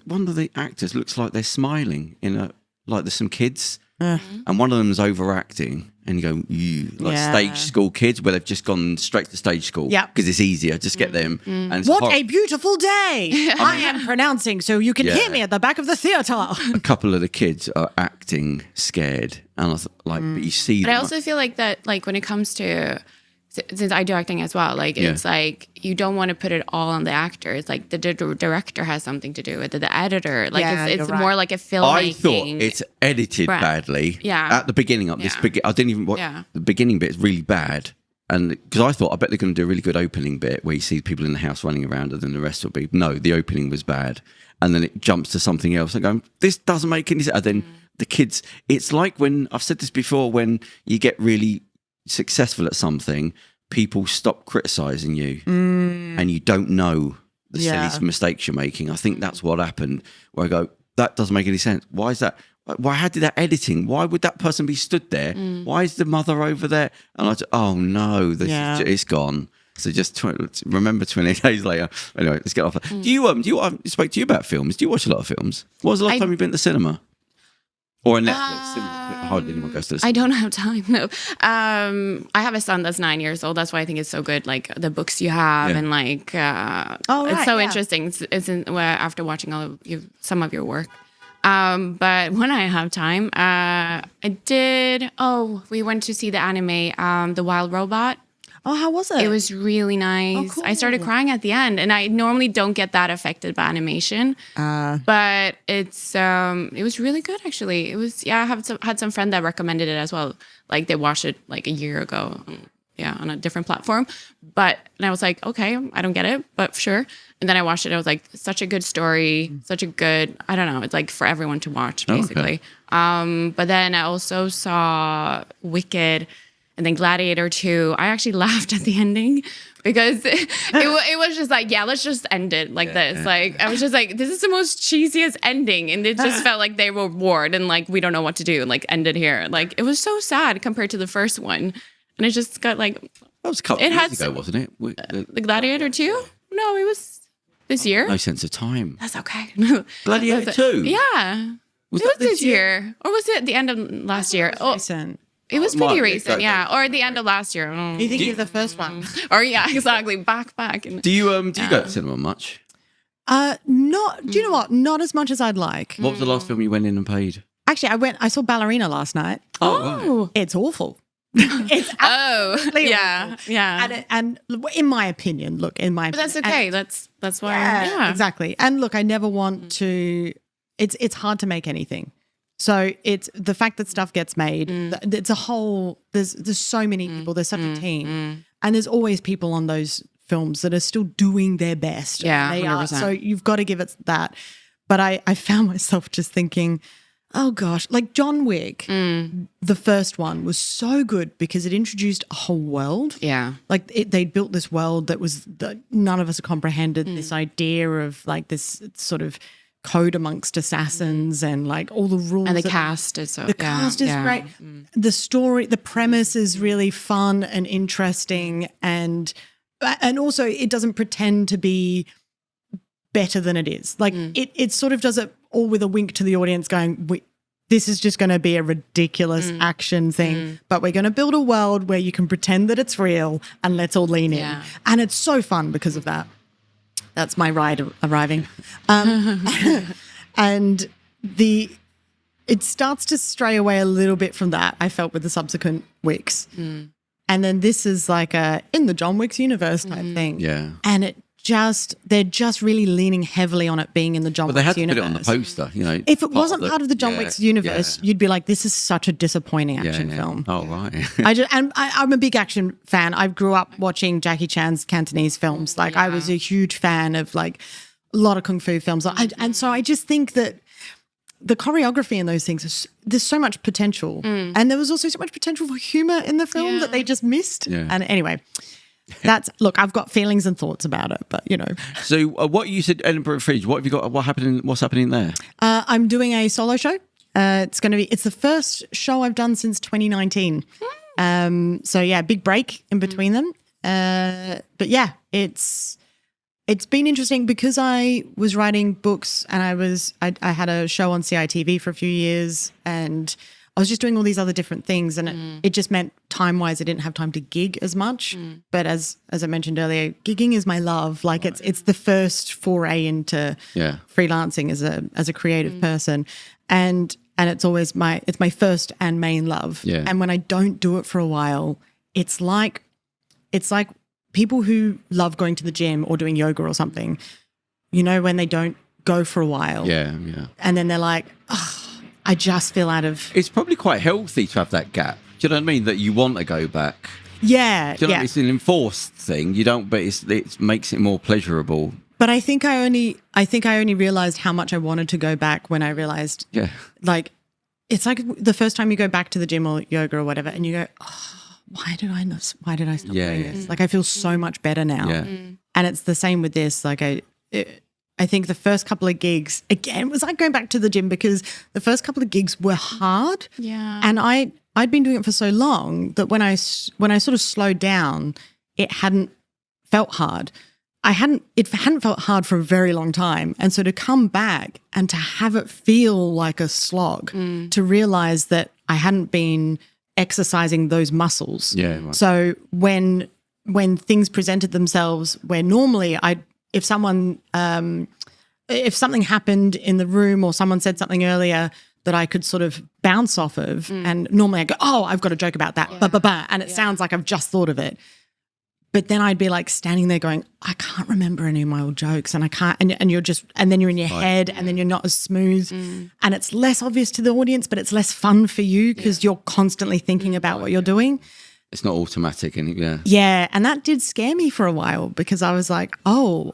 one of the actors looks like they're smiling like there's some kids, and one of them's overacting, and you go, stage school kids where they've just gone straight to stage school. Yeah. Because it's easier. Just get them. And it's What a beautiful day! I am pronouncing so you can hear me at the back of the theatre. a couple of the kids are acting scared, and I thought, like, but you see. But I also feel like that, like when it comes to, since I do acting as well, like it's like you don't want to put it all on the actors. Like the director has something to do with it, the editor. Like it's more like a filmmaking. I thought it's edited badly. Yeah. At the beginning of this, I didn't even watch the beginning bit. Is really bad, and because I thought I bet they're going to do a really good opening bit where you see people in the house running around, and then the rest will be no. The opening was bad, and then it jumps to something else. I'm going, this doesn't make any sense. And then the kids. It's like when I've said this before. When you get really successful at something, people stop criticizing you and you don't know the silly mistakes you're making. I think that's what happened, where I go, that doesn't make any sense. Why is that? Why? How did that editing? Why would that person be stood there? Why is the mother over there? And I just, oh no, it's gone. So just remember 28 Days Later. Anyway, let's get off that. Do you I spoke to you about films. Do you watch a lot of films? When was the last time you've been to the cinema? Or a Netflix. Hardly anyone goes to this. I don't have time, no. I have a son that's 9 years old. That's why I think it's so good, like the books you have and like it's so interesting. After watching some of your work. But when I have time, we went to see the anime, The Wild Robot. Oh, how was it? It was really nice. Oh, cool. I started crying at the end, and I normally don't get that affected by animation. But it was really good, actually. It was, I had some friend that recommended it as well. Like they watched it like a year ago, on a different platform. And I was like, okay, I don't get it, but sure. And then I watched it. I was like, such a good story, such a good, I don't know, it's like for everyone to watch, basically. Okay. But then I also saw Wicked. And then Gladiator 2, I actually laughed at the ending because it was just like, let's just end it like this. Like, I was just like, this is the most cheesiest ending. And it just felt like they were bored and like, we don't know what to do and like end it here. Like, it was so sad compared to the first one. And it just got like... That was a couple of years ago, wasn't it? The Gladiator 2? No, it was this year. No sense of time. That's okay. Gladiator 2? Yeah. It was this year. Or was it the end of last year? Recent. It was pretty recent, or at the end of last year. You think you're the first one? Or exactly, back. Do you go to cinema much? Not. Do you know what? Not as much as I'd like. What was the last film you went in and paid? Actually, I saw Ballerina last night. Oh, right. It's awful. It's absolutely awful. Yeah. And in my opinion, but that's okay. That's why. Yeah, exactly. And look, I never want to. It's hard to make anything. So it's the fact that stuff gets made. It's a whole. There's so many people. There's such a team, and there's always people on those films that are still doing their best. Yeah, they 100%. are. So you've got to give it that. But I found myself just thinking, oh gosh, like John Wick, the first one was so good because it introduced a whole world. Yeah, like they built this world that none of us comprehended. This idea of like this sort of code amongst assassins and like all the rules. And the cast is so... The cast is great. The story, the premise is really fun and interesting and also it doesn't pretend to be better than it is. Like it sort of does it all with a wink to the audience going, this is just going to be a ridiculous action thing, but we're going to build a world where you can pretend that it's real and let's all lean in. And it's so fun because of that. That's my ride arriving. And it starts to stray away a little bit from that, I felt, with the subsequent Wicks. And then this is like in the John Wick's universe type thing. Yeah. And they're just really leaning heavily on it being in the John Wick's universe. They had to put it on the poster, you know. If it wasn't part of the John Wick's universe, you'd be like, this is such a disappointing action film. Oh, right. I'm a big action fan. I grew up watching Jackie Chan's Cantonese films. Like I was a huge fan of like a lot of kung fu films. And so I just think that the choreography in those things, there's so much potential. And there was also so much potential for humor in the film that they just missed. Yeah. And anyway... look, I've got feelings and thoughts about it, but you know. So what you said, Edinburgh Fringe, what have you got? What's happening there? I'm doing a solo show. It's the first show I've done since 2019. So yeah, big break in between them. But yeah, it's been interesting because I was writing books and I had a show on CITV for a few years and I was just doing all these other different things and it just meant time-wise I didn't have time to gig as much. But as I mentioned earlier, gigging is my love. Like it's the first foray into freelancing as a creative person. And it's always my first and main love. Yeah. And when I don't do it for a while, it's like people who love going to the gym or doing yoga or something, you know, when they don't go for a while. Yeah. And then they're like, oh, I just feel out of... It's probably quite healthy to have that gap. Do you know what I mean? That you want to go back. Yeah. Do you know what I mean? It's an enforced thing. You don't, but it makes it more pleasurable. But I think I only realized how much I wanted to go back when I realized, like, it's like the first time you go back to the gym or yoga or whatever, and you go, oh, why did I stop doing this? Like, I feel so much better now. Yeah. And it's the same with this. Like, I think the first couple of gigs, again, was like going back to the gym because the first couple of gigs were hard. Yeah. And I'd been doing it for so long that when I sort of slowed down, it hadn't felt hard. it hadn't felt hard for a very long time. And so to come back and to have it feel like a slog, to realize that I hadn't been exercising those muscles. Yeah. Right. So when things presented themselves where normally if something happened in the room or someone said something earlier that I could sort of bounce off of, and normally I go, oh, I've got a joke about that, and it sounds like I've just thought of it. But then I'd be like standing there going, I can't remember any of my old jokes, and I can't, and you're just, and then you're in your head, and then you're not as smooth, and it's less obvious to the audience, but it's less fun for you because you're constantly thinking about what you're doing. It's not automatic, and yeah, and that did scare me for a while because I was like, oh,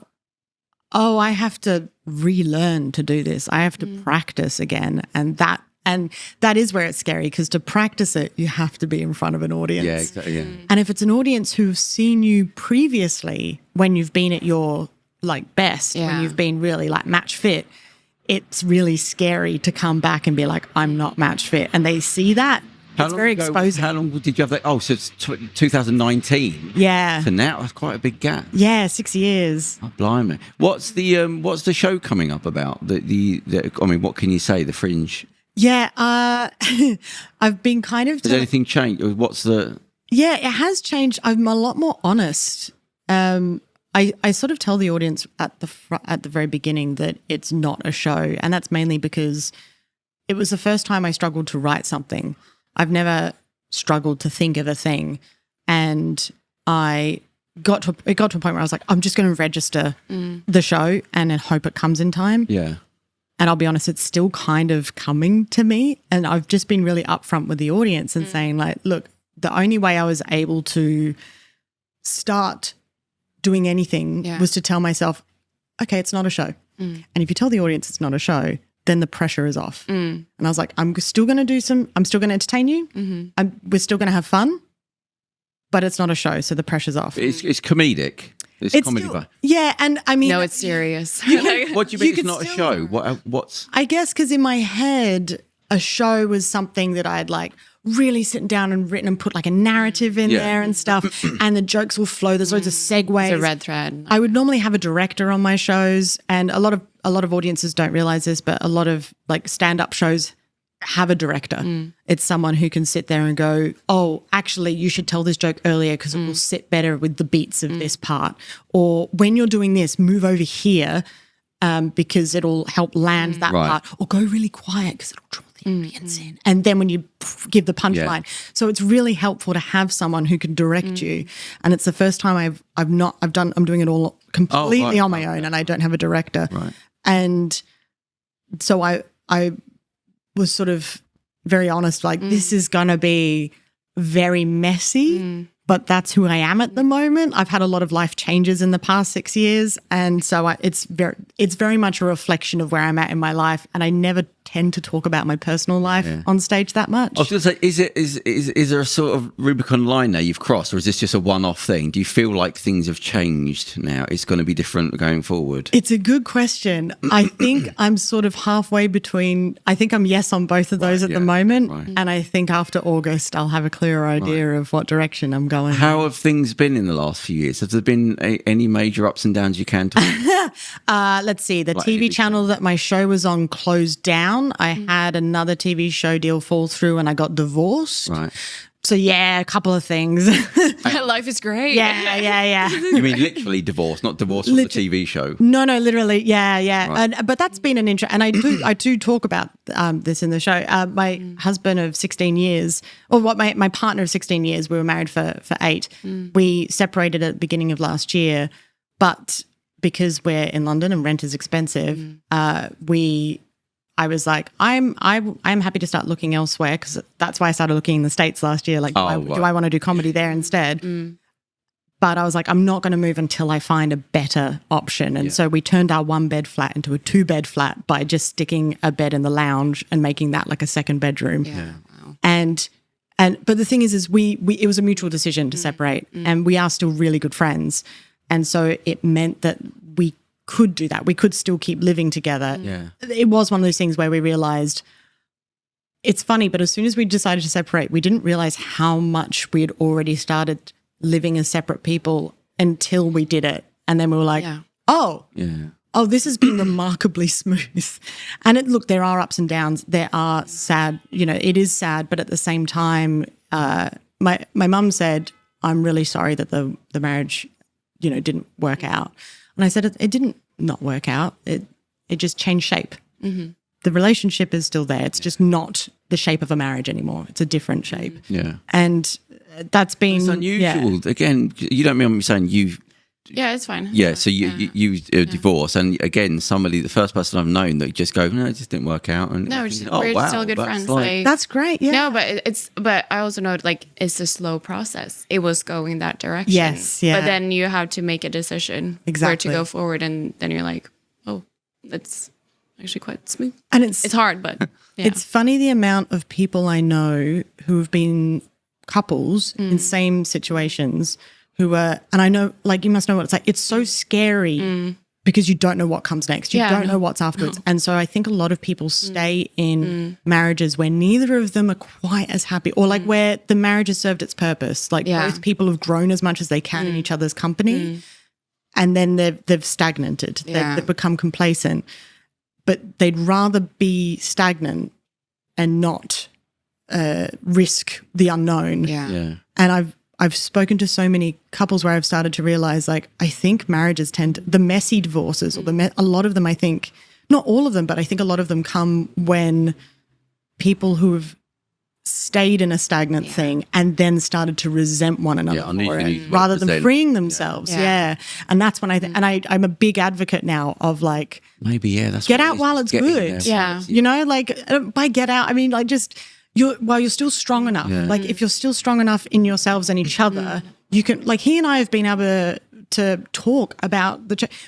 I have to relearn to do this. I have to practice again, and that is where it's scary because to practice it, you have to be in front of an audience. Yeah, exactly. Yeah. And if it's an audience who've seen you previously when you've been at your best, when you've been really match fit, it's really scary to come back and be like, I'm not match fit. And they see that. It's very exposing. How long did you have that? Oh, so it's 2019. Yeah. So now that's quite a big gap. Yeah, 6 years. Oh, blimey. What's the show coming up about? I mean, what can you say? The Fringe. Yeah, I've been kind of... Has anything changed? What's the... Yeah, it has changed. I'm a lot more honest. I sort of tell the audience at the very beginning that it's not a show, and that's mainly because it was the first time I struggled to write something. I've never struggled to think of a thing, and it got to a point where I was like, I'm just going to register the show and then hope it comes in time. Yeah. And I'll be honest, it's still kind of coming to me. And I've just been really upfront with the audience and saying look, the only way I was able to start doing anything was to tell myself, okay, it's not a show. And if you tell the audience it's not a show, then the pressure is off. And I was like, I'm still going to entertain you. We're still going to have fun, but it's not a show. So the pressure's off. It's comedic. It's comedy. Yeah, and I mean... No, it's serious. What do you mean it's not a show? What's... I guess because in my head, a show was something that I'd really sitting down and written and put a narrative in there and stuff, and the jokes will flow. There's loads of segues. It's a red thread. I would normally have a director on my shows, and a lot of audiences don't realize this, but a lot of stand-up shows have a director. It's someone who can sit there and go, oh, actually, you should tell this joke earlier because it will sit better with the beats of this part. Or when you're doing this, move over here because it'll help land that part. Or go really quiet because it'll draw the audience in. And then when you give the punchline. So it's really helpful to have someone who can direct you. And it's the first time I'm doing it all completely on my own and I don't have a director. Right. And so I was sort of very honest, this is going to be very messy, but that's who I am at the moment. I've had a lot of life changes in the past 6 years, and so it's very much a reflection of where I'm at in my life, and I never tend to talk about my personal life on stage that much. I was going to say, is there a sort of Rubicon line now you've crossed, or is this just a one-off thing? Do you feel like things have changed now? It's going to be different going forward? It's a good question. I think I'm sort of halfway between, I think I'm yes on both of those at the moment, and I think after August I'll have a clearer idea of what direction I'm going. How have things been in the last few years? Have there been any major ups and downs you can talk about? Let's see. The TV channel that my show was on closed down. I had another TV show deal fall through and I got divorced. Right. So, a couple of things. Life is great. Yeah. You mean literally divorce, not divorce from the TV show? No, literally. Yeah. Right. But that's been an interest. And I do talk about this in the show. My husband of 16 years, or my partner of 16 years, we were married for 8. We separated at the beginning of last year. But because we're in London and rent is expensive, I was like, I'm happy to start looking elsewhere because that's why I started looking in the States last year. Do I want to do comedy there instead? But I was like, I'm not going to move until I find a better option. And so we turned our 1-bed flat into a 2-bed flat by just sticking a bed in the lounge and making that like a second bedroom. Yeah. Wow. But the thing is it was a mutual decision to separate, and we are still really good friends. And so it meant that we could do that. We could still keep living together. Yeah. It was one of those things where we realized, it's funny, but as soon as we decided to separate, we didn't realize how much we had already started living as separate people until we did it. And then we were like, oh, this has been remarkably smooth. And look, there are ups and downs. There are sad, it is sad, but at the same time, my mum said, I'm really sorry that the marriage, didn't work out. And I said, it didn't not work out. It just changed shape. Mm-hmm. The relationship is still there. It's just not the shape of a marriage anymore. It's a different shape. Yeah. And that's been... It's unusual. Yeah. Again, you don't mean me saying you... Yeah, it's fine. Yeah, so you divorce, and again, the first person I've known that just go, no, it just didn't work out. And we're still good friends. That's great, yeah. No, but I also know, it's a slow process. It was going that direction. Yes, yeah. But then you have to make a decision where to go forward, and then you're like, oh, that's... actually quite smooth. And it's hard, but it's funny the amount of people I know who have been couples in same situations who are, and I know, you must know what it's like. It's so scary because you don't know what comes next. You don't know what's afterwards. And so I think a lot of people stay in marriages where neither of them are quite as happy, or where the marriage has served its purpose. Both people have grown as much as they can in each other's company, and then they've stagnated. They've become complacent. But they'd rather be stagnant and not risk the unknown. Yeah. And I've spoken to so many couples where I've started to realize, I think marriages the messy divorces, or a lot of them, I think, not all of them, but I think a lot of them come when people who have stayed in a stagnant thing and then started to resent one another for it, rather than freeing themselves. Yeah. And that's when I'm a big advocate now of maybe, that's get out while it's good. Yeah. By get out, I mean, while you're still strong enough, if you're still strong enough in yourselves and each other, you can, he and I have been able to talk about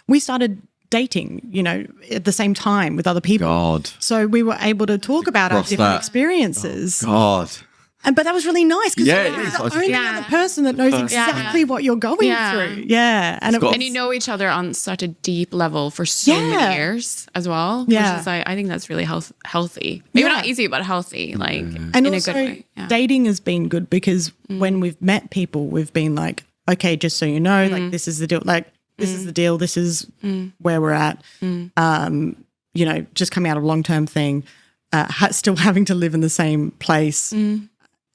we started dating, at the same time with other people. God. So we were able to talk about our different experiences. Oh, God. But that was really nice because you're the only other person that knows exactly what you're going through. Yeah. And you know each other on such a deep level for so many years as well. Yeah. Which is, I think that's really healthy. Maybe not easy, but healthy, and in also, a good way. Yeah. Dating has been good because when we've met people, we've been like, okay, just so you know, this is the deal. This is the deal. This is where we're at. Just coming out of a long-term thing, still having to live in the same place.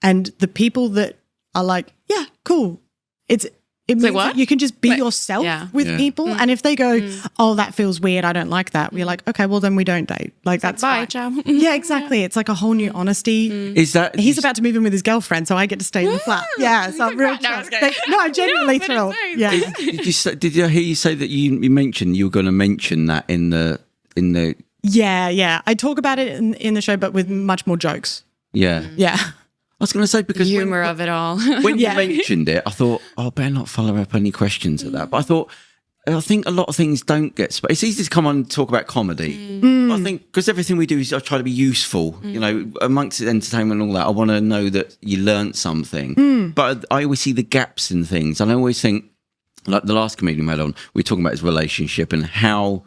And the people that are like, yeah, cool. It means that you can just be yourself with people. And if they go, oh, that feels weird, I don't like that. We're like, okay, well, then we don't date. That's bye, fine. ciao. Yeah, exactly. It's like a whole new honesty. Is that he's about to move in with his girlfriend, so I get to stay in the flat. Yeah, so I'm real. No, I'm genuinely thrilled. Yeah. Did I hear you say that you mentioned you were going to mention that in the? Yeah. I talk about it in the show, but with much more jokes. Yeah. Yeah. I was going to say, because humor of it all. When you mentioned it, I thought, I better not follow up any questions at that. But I think a lot of things don't get space. It's easy to come on and talk about comedy. I think because everything we do is I try to be useful, amongst entertainment and all that. I want to know that you learnt something. But I always see the gaps in things. And I always think, like the last comedian we had on, we were talking about his relationship and how...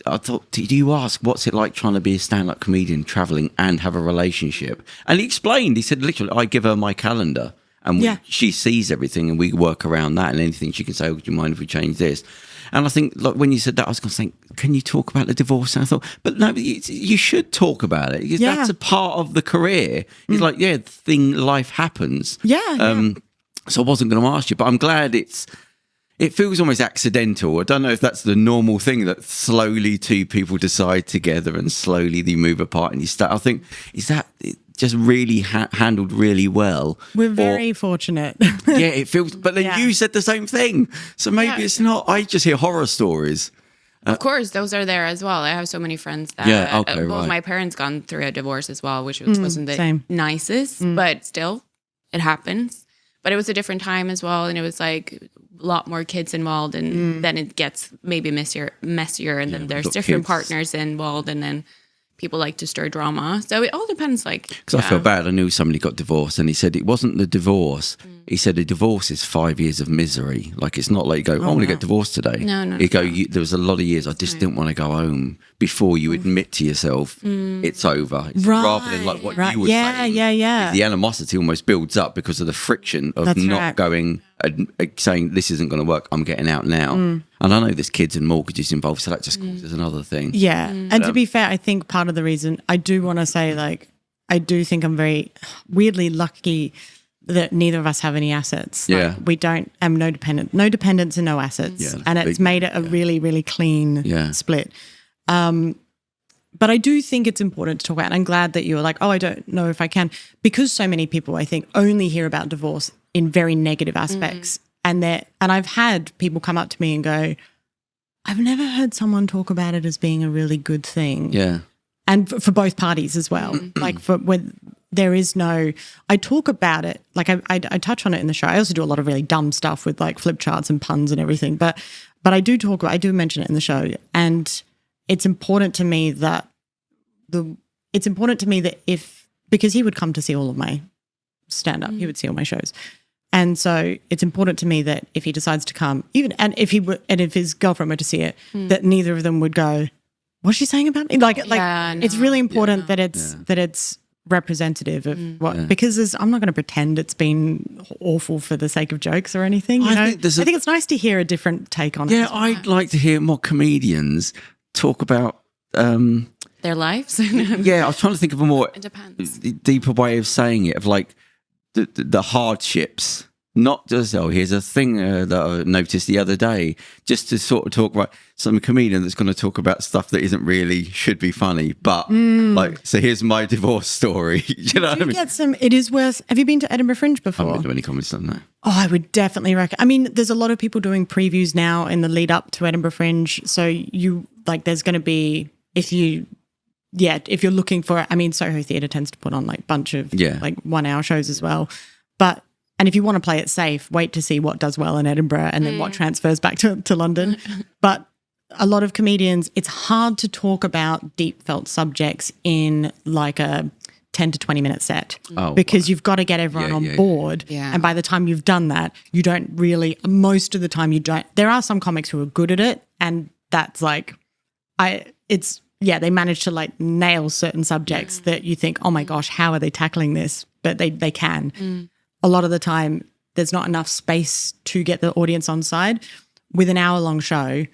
I thought, do you ask what's it like trying to be a stand-up comedian, travelling and have a relationship? And he explained, he said, literally, I give her my calendar and she sees everything and we work around that, and anything she can say, would you mind if we change this? And I think, when you said that, I was going to think, can you talk about the divorce? And I thought, but no, you should talk about it because that's a part of the career. It's life happens. Yeah. So I wasn't going to ask you, but I'm glad it feels almost accidental. I don't know if that's the normal thing that slowly two people decide together and slowly they move apart and you start. I think, is that just really handled really well? We're very fortunate. It feels, but then you said the same thing. So maybe it's not, I just hear horror stories. Of course, those are there as well. I have so many friends that both my parents gone through a divorce as well, which wasn't the nicest, but still, it happens. But it was a different time as well, and it was a lot more kids involved, and then it gets maybe messier, and then there's different partners involved, and then people like to stir drama. So it all depends. Because I feel bad. I knew somebody got divorced, and he said it wasn't the divorce. He said a divorce is 5 years of misery. It's not like you go, I'm going to get divorced today. No. You go, there was a lot of years I just didn't want to go home before you admit to yourself it's over. Rather than what you were saying. Yeah. The animosity almost builds up because of the friction of going, saying this isn't going to work, I'm getting out now. And I know there's kids and mortgages involved, so that just causes another thing. Yeah. And to be fair, I think part of the reason I do want to say, like, I do think I'm very weirdly lucky that neither of us have any assets. Yeah. Like, we don't, I'm no dependents and no assets. Yeah, and it's made it a really, really clean split. But I do think it's important to talk about, and I'm glad that you were like, oh, I don't know if I can, because so many people, I think, only hear about divorce in very negative aspects. And I've had people come up to me and go, I've never heard someone talk about it as being a really good thing. Yeah. And for both parties as well. Like for when there is no, I talk about it, like I touch on it in the show. I also do a lot of really dumb stuff with like flip charts and puns and everything. But I do mention it in the show. And it's important to me that because he would come to see all of my stand-up, he would see all my shows. And so it's important to me that if he decides to come, if his girlfriend were to see it, that neither of them would go, what's she saying about me? It's really important that it's representative of what, because I'm not going to pretend it's been awful for the sake of jokes or anything. I think it's nice to hear a different take on it. Yeah, I'd like to hear more comedians talk about their lives. Yeah, I was trying to think of a more deeper way of saying it, of like the hardships. Not just, here's a thing that I noticed the other day, just to sort of talk about some comedian that's going to talk about stuff that isn't really, should be funny, but like, so here's my divorce story. You know what I mean? It is worth, have you been to Edinburgh Fringe before? I haven't done any comedy stuff, no. Oh, I would definitely recommend. I mean, there's a lot of people doing previews now in the lead up to Edinburgh Fringe. So there's going to be, if you're looking for, I mean, Soho Theatre tends to put on like bunch of like 1 hour shows as well. And if you want to play it safe, wait to see what does well in Edinburgh and then what transfers back to London. But a lot of comedians, it's hard to talk about deep felt subjects in like a 10 to 20 minute set because you've got to get everyone on board. Yeah. And by the time you've done that, you don't really, most of the time you don't. There are some comics who are good at it, and that's like, they manage to like nail certain subjects that you think, oh my gosh, how are they tackling this? But they can. A lot of the time there's not enough space to get the audience on side. With an hour-long show,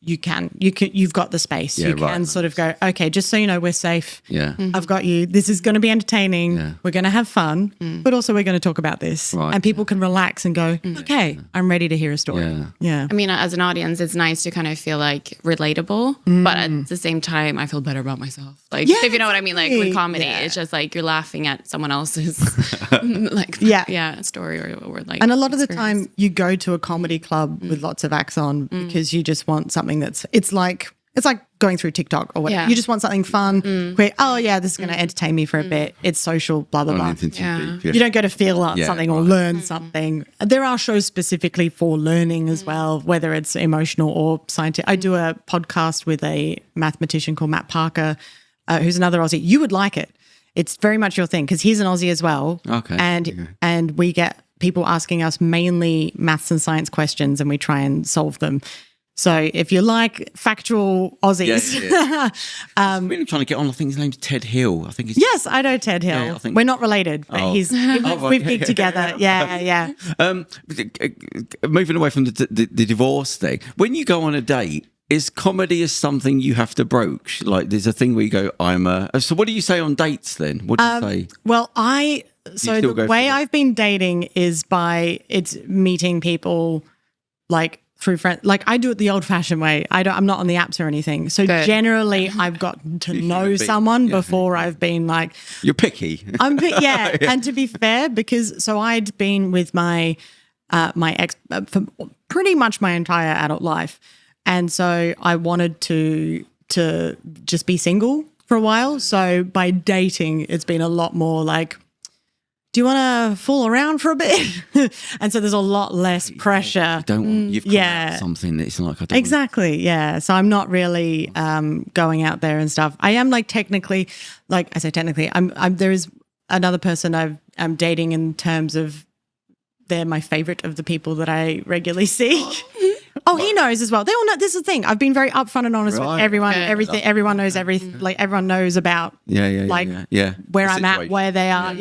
you've got the space. You can sort of go, okay, just so you know, we're safe. Yeah. I've got you. This is going to be entertaining. Yeah. We're going to have fun, but also we're going to talk about this. Right. And people can relax and go, okay, I'm ready to hear a story. Yeah. I mean, as an audience, it's nice to kind of feel like relatable, but at the same time, I feel better about myself. Like, if you know what I mean, like with comedy, it's just like you're laughing at someone else's like, story or like. And a lot of the time you go to a comedy club with lots of acts on because you just want something it's like going through TikTok or whatever. You just want something fun, quick. Oh yeah, this is going to entertain me for a bit. It's social, blah blah blah. You don't go to feel something or learn something. There are shows specifically for learning as well, whether it's emotional or scientific. I do a podcast with a mathematician called Matt Parker, who's another Aussie. You would like it. It's very much your thing because he's an Aussie as well. Okay, and we get people asking us mainly maths and science questions, and we try and solve them. So if you like factual Aussies. I'm really trying to get on. I think his name's Ted Hill. I think he's... Yes, I know Ted Hill. Yeah, we're not related, but we've gigged together. Yeah. Moving away from the divorce thing, when you go on a date, is comedy something you have to broach? Like there's a thing where you go, so what do you say on dates then? What do you say? Well, the way I've been dating is it's meeting people like through friends. Like I do it the old-fashioned way. I'm not on the apps or anything. So generally, I've gotten to know someone before I've been like. You're picky. And to be fair, because I'd been with my ex for pretty much my entire adult life, and so I wanted to just be single for a while. So by dating, it's been a lot more like, do you want to fool around for a bit? And so there's a lot less pressure. You've got something that's like, I don't exactly, yeah. So I'm not really going out there and stuff. I am like technically, like I say technically, there is another person I'm dating in terms of they're my favorite of the people that I regularly see. Oh, he knows as well. They all know. This is the thing. I've been very upfront and honest with everyone. Everything. Everyone knows everything. Like everyone knows about. Where I'm at, where they are.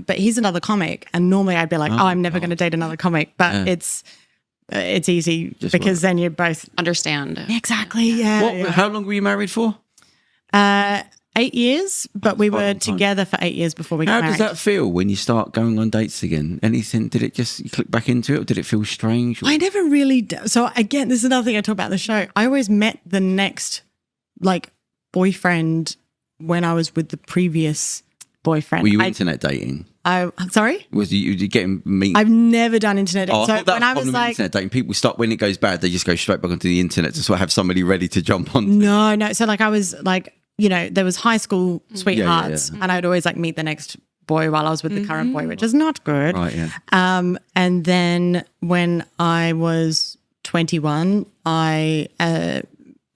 But he's another comic, and normally I'd be like, I'm never going to date another comic. But it's easy Just because then you both understand. Exactly. Yeah. How long were you married for? 8 years, but we were together for 8 years before we got married. How does that feel when you start going on dates again? Anything? Did it just you click back into it, or did it feel strange? I never really. So again, this is another thing I talk about in the show. I always met the next boyfriend when I was with the previous boyfriend. Were you internet dating? I'm sorry? Was you getting meet? I've never done internet dating. I thought that was internet dating. People stop when it goes bad, they just go straight back onto the internet to sort of have somebody ready to jump on. No. So I was there was high school sweethearts, and I'd always meet the next boy while I was with the current boy, which is not good. Right, yeah. And then when I was 21, I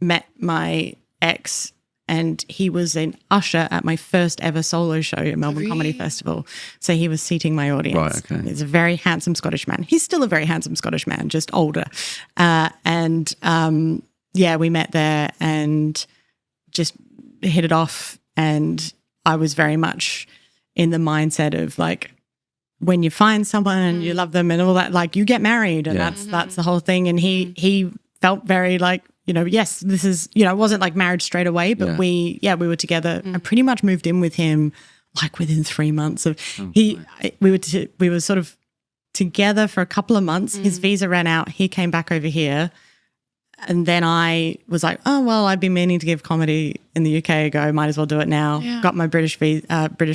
met my ex, and he was an usher at my first ever solo show at Melbourne Comedy Festival. So he was seating my audience. Right, okay. He's a very handsome Scottish man. He's still a very handsome Scottish man, just older. We met there and just hit it off. And I was very much in the mindset of when you find someone and you love them and all that, you get married, and that's the whole thing. And he felt very yes, this is, it wasn't marriage straight away, but we were together. I pretty much moved in with him within 3 months of we were sort of together for a couple of months. His visa ran out. He came back over here. And then I was like, oh, well, I've been meaning to give comedy in the UK a go. Might as well do it now. Yeah. Got my British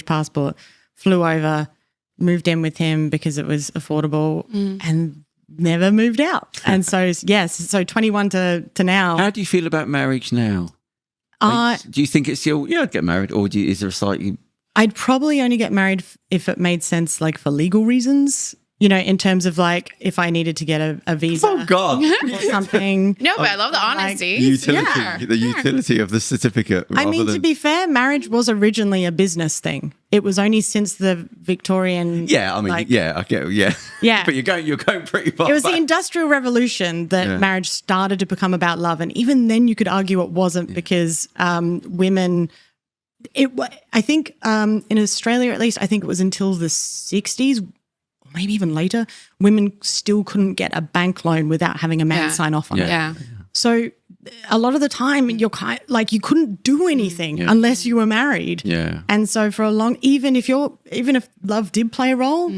passport, flew over, moved in with him because it was affordable and never moved out. And so, so 21 to now. How do you feel about marriage now? Do you think it's still, I'd get married, or is there a slightly... I'd probably only get married if it made sense, for legal reasons. In terms of if I needed to get a visa. Oh, God. Or something. No, but I love the honesty. The utility of the certificate. To be fair, marriage was originally a business thing. It was only since the Victorian. I get it. Yeah. But you're going pretty far. It was the Industrial Revolution that marriage started to become about love. And even then you could argue it wasn't because women... I think in Australia, at least, I think it was until the 60s, maybe even later, women still couldn't get a bank loan without having a man sign off on it. Yeah. So a lot of the time you're you couldn't do anything unless you were married. Yeah. And so for a long, even if love did play a role,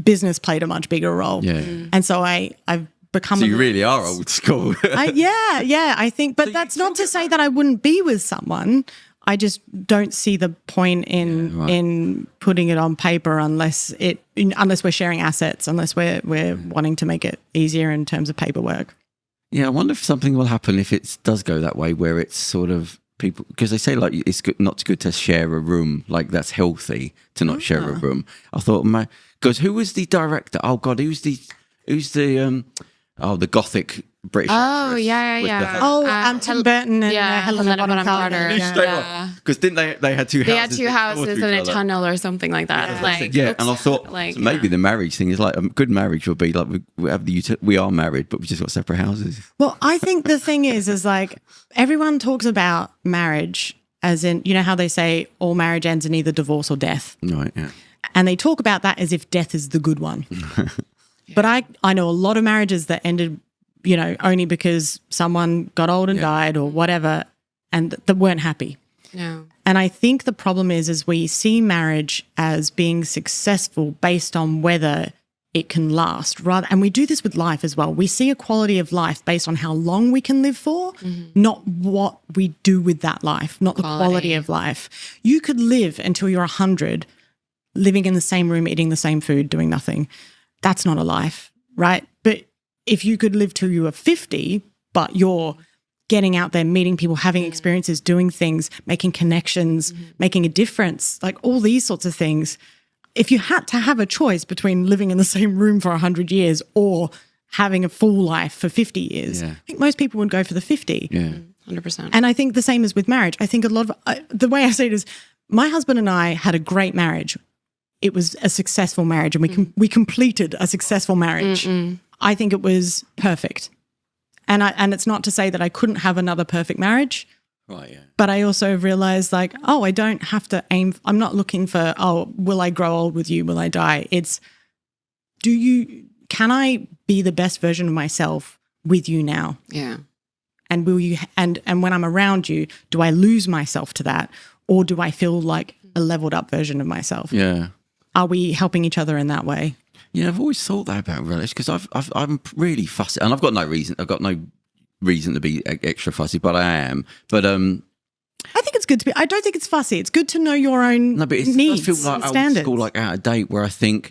business played a much bigger role. Yeah. And so I've become. So you really are old school. I think, but that's not to say that I wouldn't be with someone. I just don't see the point in putting it on paper unless we're sharing assets, unless we're wanting to make it easier in terms of paperwork. Yeah, I wonder if something will happen if it does go that way, where it's sort of people, because they say it's not good to share a room, that's healthy to not share a room. I thought, because who was the director? Oh God, who's the Gothic British. Oh, yeah. Tim Burton and Helena Bonham Carter. Because didn't they had two houses? They had two houses and a tunnel or something like that. And I thought maybe the marriage thing is a good marriage would be we have we are married, but we just got separate houses. Well, I think the thing is everyone talks about marriage as in, how they say all marriage ends in either divorce or death. Right, yeah. And they talk about that as if death is the good one. But I know a lot of marriages that ended, only because someone got old and died or whatever, and that weren't happy. No. And I think the problem is we see marriage as being successful based on whether it can last, and we do this with life as well. We see a quality of life based on how long we can live for, not what we do with that life, not the quality of life. You could live until you're 100, living in the same room, eating the same food, doing nothing. That's not a life, right? But if you could live till you were 50, but you're getting out there, meeting people, having experiences, doing things, making connections, making a difference, all these sorts of things. If you had to have a choice between living in the same room for 100 years or having a full life for 50 years, I think most people would go for the 50. Yeah, 100%. And I think the same as with marriage. I think a lot of the way I say it is my husband and I had a great marriage. It was a successful marriage, and we completed a successful marriage. I think it was perfect. And it's not to say that I couldn't have another perfect marriage. Right, yeah. But I also realized I don't have to aim. I'm not looking for, will I grow old with you? Will I die? It's, can I be the best version of myself with you now? Yeah. And will you and when I'm around you, do I lose myself to that, or do I feel like a leveled up version of myself? Yeah. Are we helping each other in that way? Yeah, I've always thought that about relish because I'm really fussy, and I've got no reason to be extra fussy, but I am. But I think it's good to be. I don't think it's fussy. It's good to know your own needs. I feel like standards. old school, like out of date, where I think.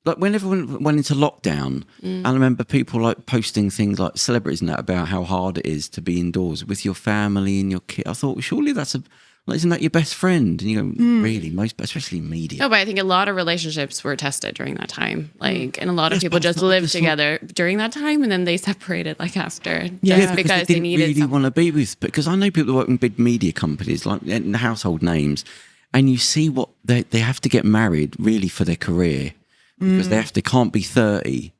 Like when everyone went into lockdown, I remember people like posting things like celebrities and that about how hard it is to be indoors with your family and your kid. I thought, well, surely isn't that your best friend? And you go, really, especially media. No, but I think a lot of relationships were tested during that time. Like, and a lot of people just lived together during that time, and then they separated like after, just because they needed really want to be with. Because I know people that work in big media companies, like in the household names, and you see what they have to get married really for their career. Because they can't be 30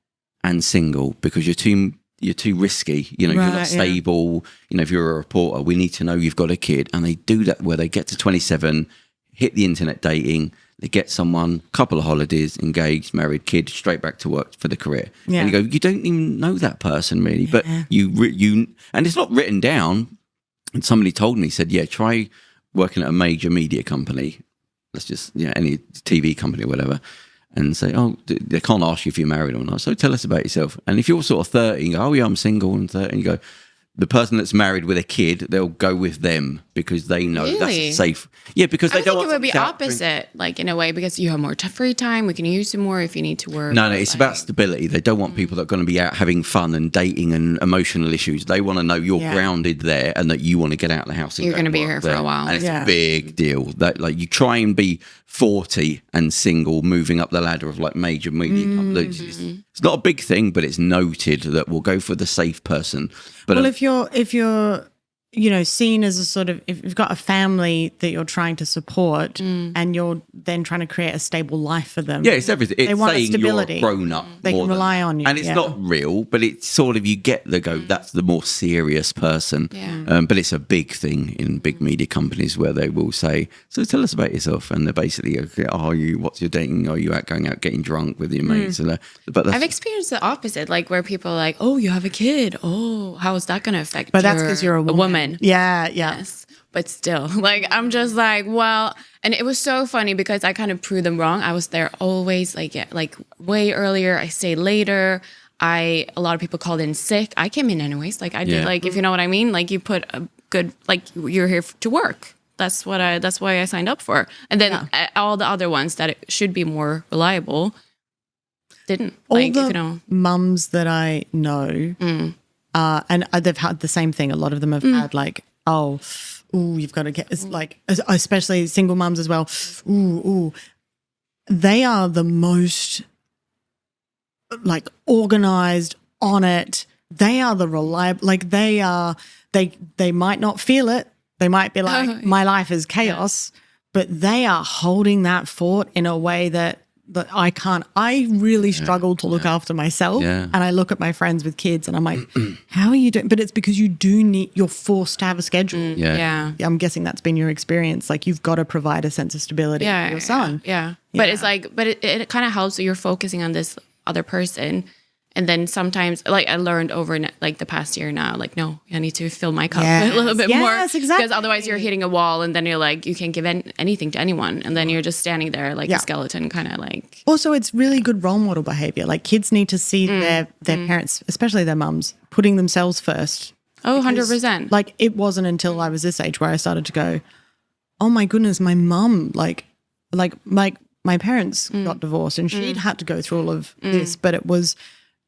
and single because you're too risky. You know, you're not stable. You know, if you're a reporter, we need to know you've got a kid. And they do that where they get to 27, hit the internet dating, they get someone, couple of holidays, engaged, married, kid, straight back to work for the career. Yeah. And you go, you don't even know that person really, but you, and it's not written down. And somebody told me, said, yeah, try working at a major media company. Let's just, any TV company or whatever. And say, oh, they can't ask you if you're married or not. So tell us about yourself. And if you're sort of 30, you go, oh, yeah, I'm single and 30. And you go, the person that's married with a kid, they'll go with them because they know that's safe. Yeah, because they don't want to. I think it would be opposite, like in a way, because you have more free time. We can use it more if you need to work. No, it's about stability. They don't want people that are going to be out having fun and dating and emotional issues. They want to know you're grounded there and that you want to get out of the house. And you're going to be here for a while. And it's a big deal. That like you try and be 40 and single, moving up the ladder of like major media companies. It's not a big thing, but it's noted that we'll go for the safe person. But if you're seen as a sort of, if you've got a family that you're trying to support and you're then trying to create a stable life for them. Yeah, it's everything. It's they want saying stability. You're a grown up. They can rely on you. And it's not real, but it's sort of, you get the go, that's the more serious person. Yeah. But it's a big thing in big media companies where they will say, so tell us about yourself. And they're basically, what's your dating? Are you going out getting drunk with your mates? But I've experienced the opposite, like where people are like, oh, you have a kid. Oh, how is that going to affect But that's because you're a woman. Yeah. Yes. But still, like, I'm just like, well, and it was so funny because I kind of proved them wrong. I was there always like way earlier. I stayed later. A lot of people called in sick. I came in anyways. Like I did, like, if you know what I mean, like you put a good, like you're here to work. That's why I signed up for. And then all the other ones that should be more reliable didn't. All the mums that I know, and they've had the same thing. A lot of them have had like, you've got to get, it's like, especially single mums as well. They are the most like organized, on it. They are the reliable, like they might not feel it. They might be like, my life is chaos, but they are holding that fort in a way that I can't. I really struggle to look after myself, and I look at my friends with kids, and I'm like, "How are you doing?" But it's because you're forced to have a schedule. I'm guessing that's been your experience. Like you've got to provide a sense of stability for your son. But it's like, it kind of helps that you're focusing on this other person. And then sometimes, like I learned over like the past year now, like, no, I need to fill my cup a little bit more. Yes, exactly. Because otherwise you're hitting a wall and then you're like, you can't give anything to anyone. And then you're just standing there like a skeleton, kind of like. Also, it's really good role model behavior. Like kids need to see their parents, especially their mums, putting themselves first. Oh, 100%. Like it wasn't until I was this age where I started to go, oh my goodness, my mum, like my parents got divorced and she'd had to go through all of this, but it was,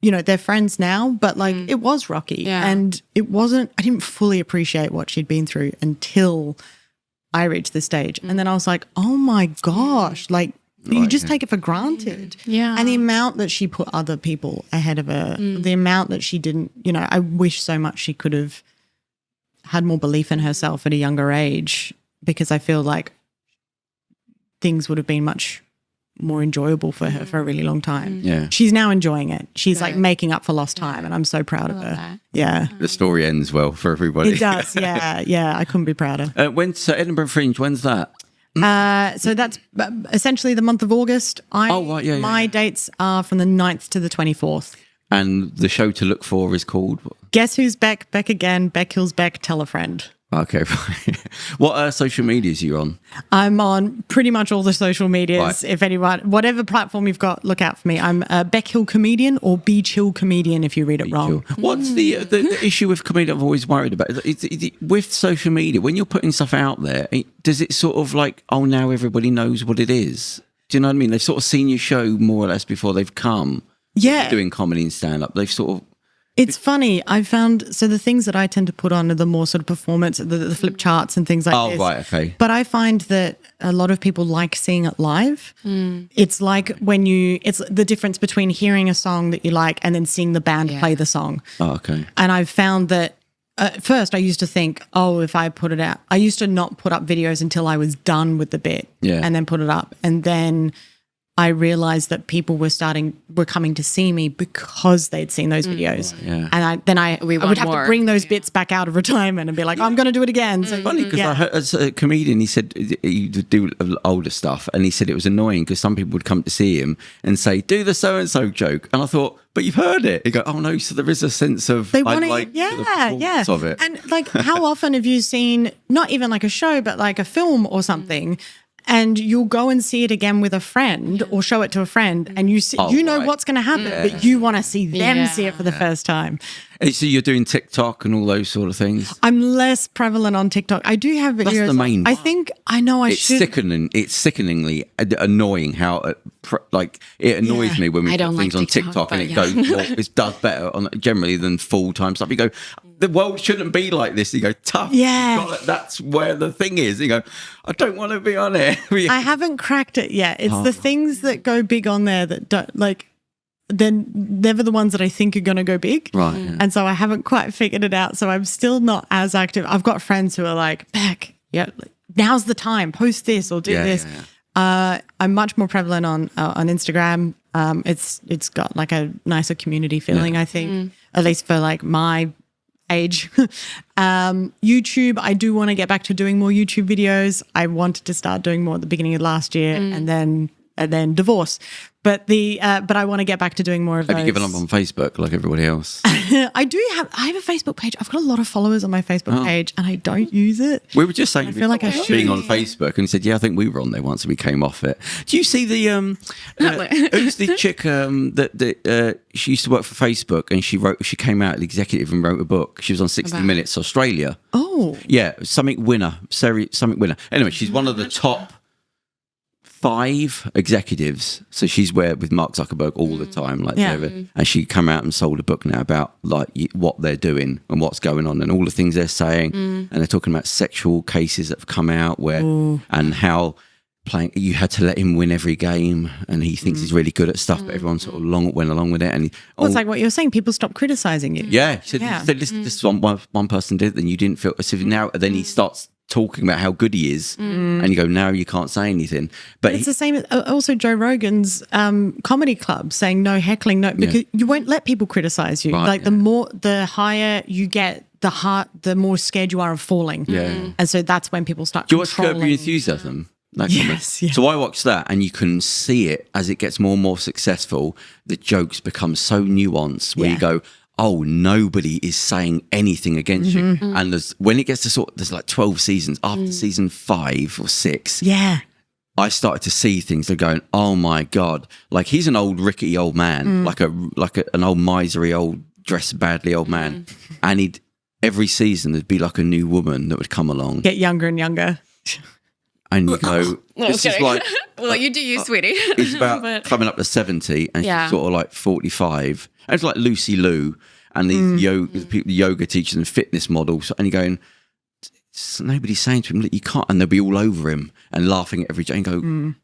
they're friends now, but like it was rocky and I didn't fully appreciate what she'd been through until I reached this stage. And then I was like, oh my gosh, like you just take it for granted. Yeah. And the amount that she put other people ahead of her, the amount that she didn't, I wish so much she could have had more belief in herself at a younger age, because I feel like things would have been much more enjoyable for her for a really long time. Yeah. She's now enjoying it. She's like making up for lost time, and I'm so proud of her. That. Yeah. The story ends well for everybody. It does. Yeah. Yeah. I couldn't be prouder. So Edinburgh Fringe, when's that? So that's essentially the month of August. My dates are from the 9th to the 24th. And the show to look for is called? Guess Who's Back, Back Again, Beck Hills Beck, Tell a Friend. Okay. What social medias are you on? I'm on pretty much all the social medias. Right. If anyone, whatever platform you've got, look out for me. I'm a Beck Hill Comedian or Be Chill Comedian if you read it wrong. What's the issue with comedian I've always worried about? With social media, when you're putting stuff out there, does it sort of like, oh, now everybody knows what it is? Do you know what I mean? They've sort of seen your show more or less before they've come. Yeah. Doing comedy and stand-up. They've sort of... It's funny. I found, so the things that I tend to put on are the more sort of performance, the flip charts and things like this. Oh, right, okay. But I find that a lot of people like seeing it live. It's like it's the difference between hearing a song that you like and then seeing the band play the song. Oh, okay. And I've found that at first I used to think, oh, if I put it out, I used to not put up videos until I was done with the bit and then put it up. And then I realized that people were coming to see me because they'd seen those videos. Yeah. And I would have to bring those bits back out of retirement and be like, I'm going to do it again. So funny because I heard as a comedian, he said he would do older stuff, and he said it was annoying because some people would come to see him and say, do the so-and-so joke. And I thought, but you've heard it. He go, oh no, so there is a sense of they want to, of it. And like, how often have you seen not even like a show, but like a film or something? And you'll go and see it again with a friend or show it to a friend and you see, know what's going to happen, but you want to see them see it for the first time. And so you're doing TikTok and all those sort of things? I'm less prevalent on TikTok. I do have videos. That's the main one. I think I know I should. It's sickeningly annoying how it annoys me when we put things on TikTok and it goes, well, it does better generally than full-time stuff. You go, the world shouldn't be like this. You go, tough. Yeah. That's where the thing is. You go, I don't want to be on it. I haven't cracked it yet. It's the things that go big on there that don't, like, then never the ones that I think are going to go big. Right. Yeah. And so I haven't quite figured it out. So I'm still not as active. I've got friends who are like, Beck, now's the time. Post this or do this. Yeah. I'm much more prevalent on Instagram. It's got like a nicer community feeling, I think, at least for like my age. YouTube, I do want to get back to doing more YouTube videos. I wanted to start doing more at the beginning of last year and then divorce. But I want to get back to doing more of those. Have you given up on Facebook like everybody else? I have a Facebook page. I've got a lot of followers on my Facebook page and I don't use it. We were just saying, I feel like I should. Being on Facebook, and he said, yeah, I think we were on there once and we came off it. Do you see the who's the chick that she used to work for Facebook and she came out, the executive, and wrote a book. She was on 60 Minutes Australia. Oh. Yeah, something winner. Anyway, she's one of the top 5 executives, so she's with Mark Zuckerberg all the time, and she come out and sold a book now about like what they're doing and what's going on and all the things they're saying, and they're talking about sexual cases that have come out and how you had to let him win every game, and he thinks he's really good at stuff, but everyone sort of went along with it. And it's like what you're saying, people stop criticizing you. Yeah, he said this is one person did, then you didn't feel as if now. Then he starts talking about how good he is, and you go, now you can't say anything. But it's the same. Also, Joe Rogan's comedy club saying no heckling, because you won't let people criticize you. Right, the higher you get, the more scared you are of falling. Yeah, and so that's when people start. Do you watch Curb Your Enthusiasm? Yes. So I watched that, and you can see it as it gets more and more successful. The jokes become so nuanced, where you go, oh, nobody is saying anything against you. And when it gets to there's like 12 seasons, after season 5 or 6, I started to see things that are going, oh my God, like he's an old rickety old man, like an old misery old dressed badly old man. And every season there'd be like a new woman that would come along. Get younger and younger. And you go, this is like... well, you do you, sweetie. It's about coming up to 70 and she's sort of like 45. And it's like Lucy Liu and these yoga teachers and fitness models. And you're going, nobody's saying to him that you can't. And they'll be all over him and laughing at every joke and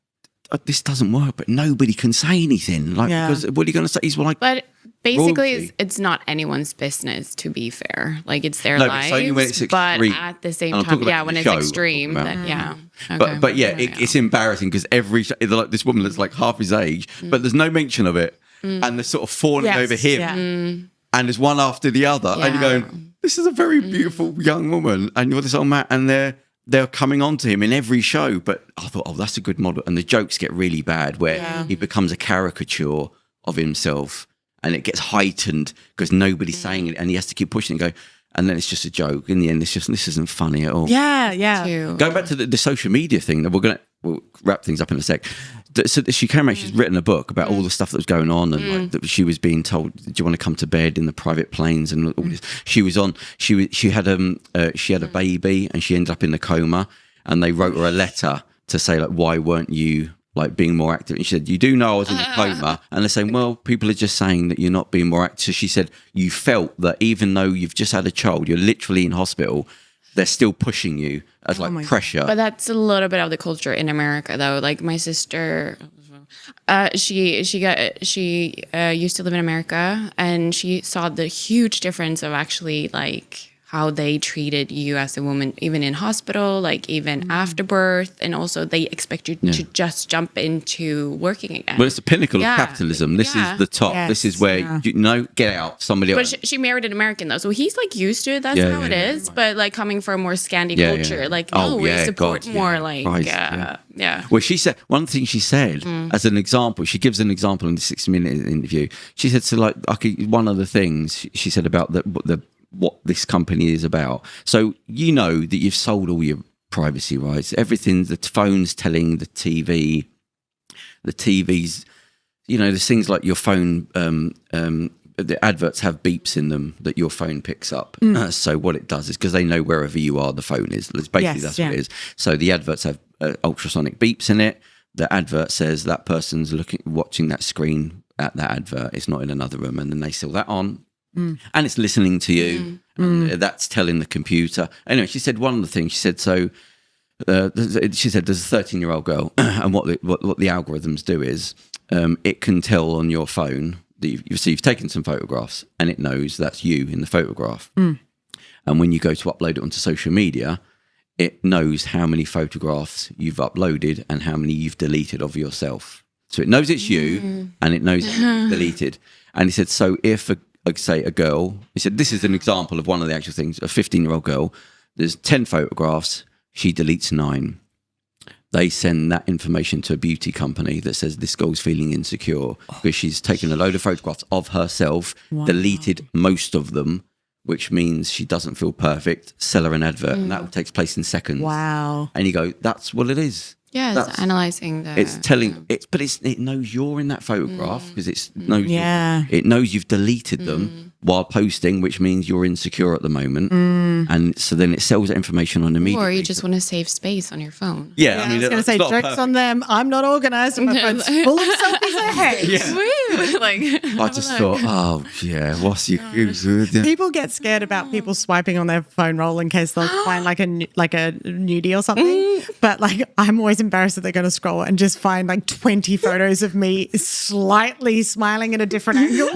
go, this doesn't work, but nobody can say anything. Because what are you going to say? He's like... But basically, it's not anyone's business, to be fair. Like, it's their lives. But, when it's extreme, but at the same time, when it's extreme, it's embarrassing because like this woman that's like half his age, but there's no mention of it. And they're sort of fawning over him. And there's one after the other. And you're going, this is a very beautiful young woman. And you're this old man. And they're coming on to him in every show. But I thought, oh, that's a good model. And the jokes get really bad where he becomes a caricature of himself. and it gets heightened because nobody's saying it, and he has to keep pushing and go. And then it's just a joke. In the end, this isn't funny at all. Yeah. Going back to the social media thing, that we'll wrap things up in a sec. So she came out, she's written a book about all the stuff that was going on, and like that she was being told, "Do you want to come to bed in the private planes?" And all this. She had a baby, and she ended up in the coma, and they wrote her a letter to say like, "Why weren't you like being more active?" And she said, "You do know I was in a coma," and they're saying, "Well, people are just saying that you're not being more active." So she said, "You felt that even though you've just had a child, you're literally in hospital, they're still pushing you as like pressure." But that's a little bit of the culture in America, though. Like my sister, she used to live in America, and she saw the huge difference of actually like how they treated you as a woman, even in hospital, like even after birth, and also they expect you to just jump into working again. Well, it's the pinnacle of capitalism. This is the top. Yes. this is where get out. Somebody else. But she married an American though, so he's like used to it. That's how it is. Right. But like coming from a more Scandi culture, like we support more like Well, she said one thing. She said as an example, she gives an example in the 60-minute interview. She said, so like one of the things she said about what this company is about. So you know that you've sold all your privacy rights. Everything, the phone's telling the TV's, there's things like your phone, the adverts have beeps in them that your phone picks up. So what it does is, because they know wherever you are, the phone is. Basically, that's what it is. So the adverts have ultrasonic beeps in it. The advert says that person's watching that screen at that advert. It's not in another room. And then they still that on. And it's listening to you. And that's telling the computer. Anyway, she said one of the things, she said, so she said there's a 13-year-old girl, and what the algorithms do is it can tell on your phone that you've taken some photographs, and it knows that's you in the photograph. And when you go to upload it onto social media, it knows how many photographs you've uploaded and how many you've deleted of yourself. So it knows it's you, and it knows you've deleted. And he said, so if a girl, he said, this is an example of one of the actual things, a 15-year-old girl, there's 10 photographs, she deletes 9. They send that information to a beauty company that says this girl's feeling insecure because she's taken a load of photographs of herself, deleted most of them, which means she doesn't feel perfect, sell her an advert, and that takes place in seconds. Wow. And you go, that's what it is. Yeah, it's analyzing the... It's telling... it knows you're in that photograph because it knows you've deleted them while posting, which means you're insecure at the moment. And so then it sells that information on immediately. Or you just want to save space on your phone. Yeah, I was going to say, jokes on them. I'm not organised. My phone's full of selfies ahead. I just thought, what's your... People get scared about people swiping on their phone roll in case they'll find like a nudie or something. But like, I'm always embarrassed that they're going to scroll and just find like 20 photos of me slightly smiling at a different angle.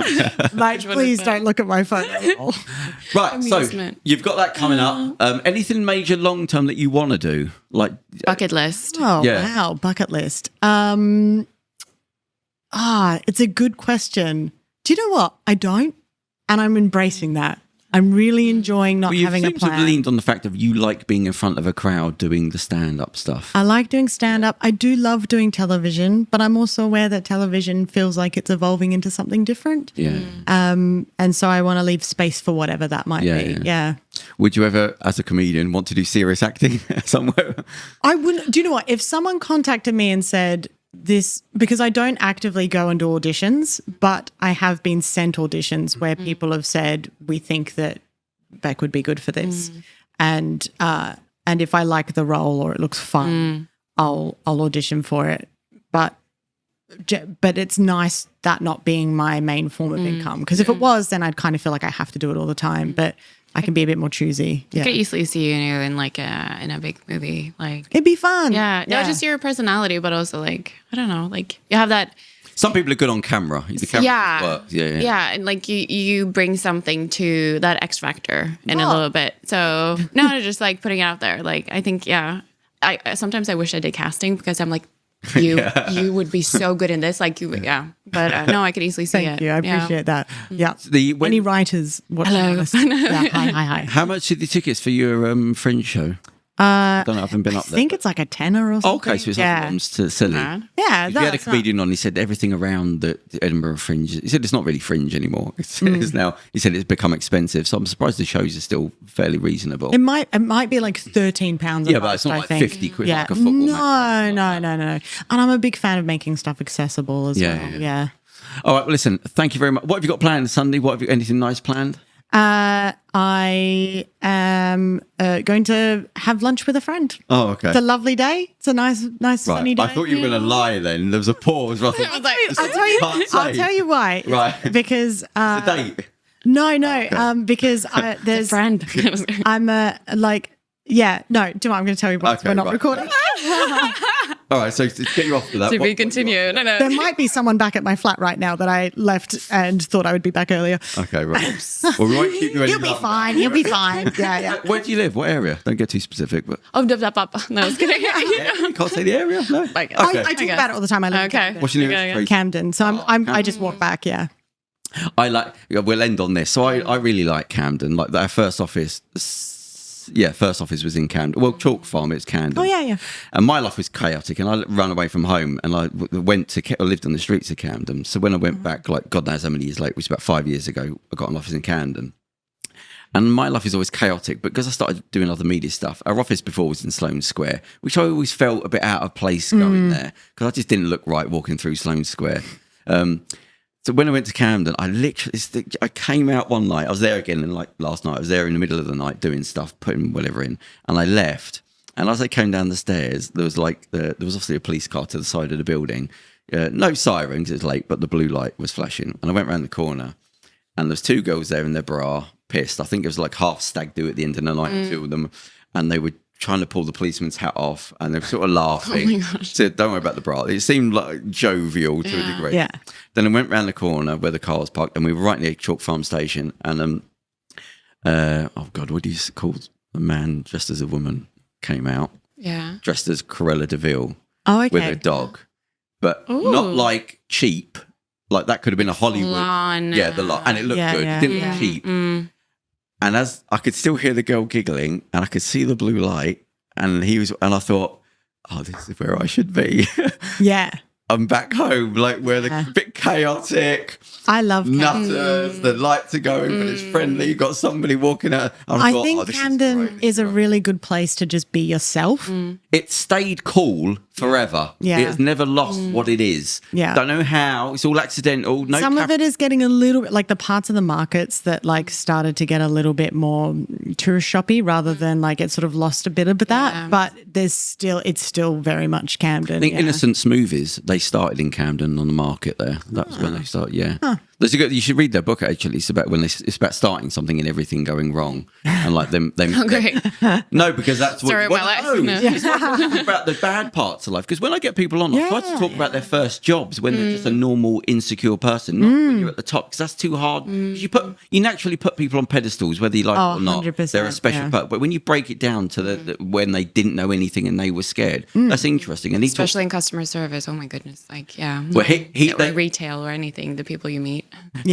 Like, please don't look at my phone. Right, Amusement. so you've got that coming up. Anything major long term that you want to do? Like bucket list. Oh, wow, bucket list. It's a good question. Do you know what? I don't, and I'm embracing that. I'm really enjoying not having a plan. You seem to have leaned on the fact of you like being in front of a crowd doing the stand-up stuff. I like doing stand-up. I do love doing television, but I'm also aware that television feels like it's evolving into something different. Yeah. And so I want to leave space for whatever that might be. Yeah. Would you ever, as a comedian, want to do serious acting somewhere? I wouldn't. Do you know what? If someone contacted me and said, because I don't actively go and do auditions, but I have been sent auditions where people have said, we think that Beck would be good for this. And if I like the role or it looks fun, I'll audition for it. But it's nice that not being my main form of income, because if it was, then I'd kind of feel like I have to do it all the time. But I can be a bit more choosy. I could easily see you in like in a big movie. Like it'd be fun. Yeah. No, just your personality, but also like, I don't know, like you have that. Some people are good on camera. The camera works. Yeah, and like you bring something to that X factor in a little bit. So no, just like putting it out there. Like I think I sometimes I wish I did casting because I'm like, you would be so good in this, like but no, I could easily see Thank you, I appreciate that. Any writers? Hello. Hi. How much are the tickets for your Fringe show? I don't know. I haven't been up there. I think it's like a tenner or something. Okay, so it's not silly. Yeah, we had a comedian on. He said everything around the Edinburgh Fringe. He said it's not really fringe anymore. It's now. He said it's become expensive. So I'm surprised the shows are still fairly reasonable. It might be like £13. Yeah, but it's not like 50 quid like a football match. No. And I'm a big fan of making stuff accessible as well. Yeah. All right. Well, listen. Thank you very much. What have you got planned Sunday? Anything nice planned? I am going to have lunch with a friend. Oh, okay. It's a lovely day. It's a nice sunny day. I thought you were going to lie then. There was a pause. I'll tell you why. Right. Because... it's a date. No. Okay. Because there's... a friend. I'm no. Do you know what? I'm going to tell you why we're not recording. All right, so to get you off to that. To be continued. No. There might be someone back at my flat right now that I left and thought I would be back earlier. Okay, right. Well, we won't keep you You'll be fine. You'll be fine. Yeah. Where do you live? What area? Don't get too specific. But no, I was kidding. You can't say the area. No. I talk about it all the time. I live in Camden. What's your nearest street? Camden. So I just walk back. Yeah. We'll end on this. So I really like Camden. Like our first office. First office was in Camden. Well, Chalk Farm, it's Camden. Oh, yeah. And my life was chaotic, and I ran away from home, and I lived on the streets of Camden. So when I went back, like God knows how many years later, it was about 5 years ago, I got an office in Camden. And my life is always chaotic, but because I started doing other media stuff, our office before was in Sloane Square, which I always felt a bit out of place going there, because I just didn't look right walking through Sloane Square. So when I went to Camden, I came out one night. I was there again, and like last night, I was there in the middle of the night doing stuff, putting whatever in, and I left. And as I came down the stairs, there was obviously a police car to the side of the building. No sirens, it was late, but the blue light was flashing. And I went round the corner, and there's two girls there in their bra, pissed. I think it was like half stag do at the end of the night, two of them, and they were trying to pull the policeman's hat off, and they were sort of laughing. Oh my gosh. So don't worry about the bra. It seemed like jovial to a degree. Yeah. Then I went round the corner where the car was parked, and we were right near Chalk Farm Station. And what do you call a man dressed as a woman came out? Yeah. Dressed as Cruella de Vil Okay. with a dog, but not like cheap. Like that could have been a Hollywood. Lawn. Yeah, and it looked good. It didn't look cheap. And as I could still hear the girl giggling, and I could see the blue light, and I thought, oh, this is where I should be. Yeah. I'm back home, like where the bit chaotic. I love nutters. The lights are going, but it's friendly. You've got somebody walking out. I think Camden is a really good place to just be yourself. It stayed cool forever. Yeah. It's never lost what it is. Yeah. Don't know how. It's all accidental. Some of it is getting a little bit like the parts of the markets that like started to get a little bit more tourist shoppy rather than like it sort of lost a bit of that. Yeah. But it's still very much Camden. I think Innocent Smoothies, they started in Camden on the market there. That was when they started, yeah. Huh. You should read their book actually. It's about starting something and everything going wrong, and like them. Oh, great. No, because that's what. Story of my life. It's about the bad parts of life. Because when I get people on, I try to talk about their first jobs when they're just a normal insecure person, not when you're at the top, because that's too hard. You naturally put people on pedestals, whether you like it or not. 100%, they're a special part. But when you break it down to the when they didn't know anything and they were scared, that's interesting. And especially in customer service. Oh my goodness! Like Well, retail or anything, the people you meet. And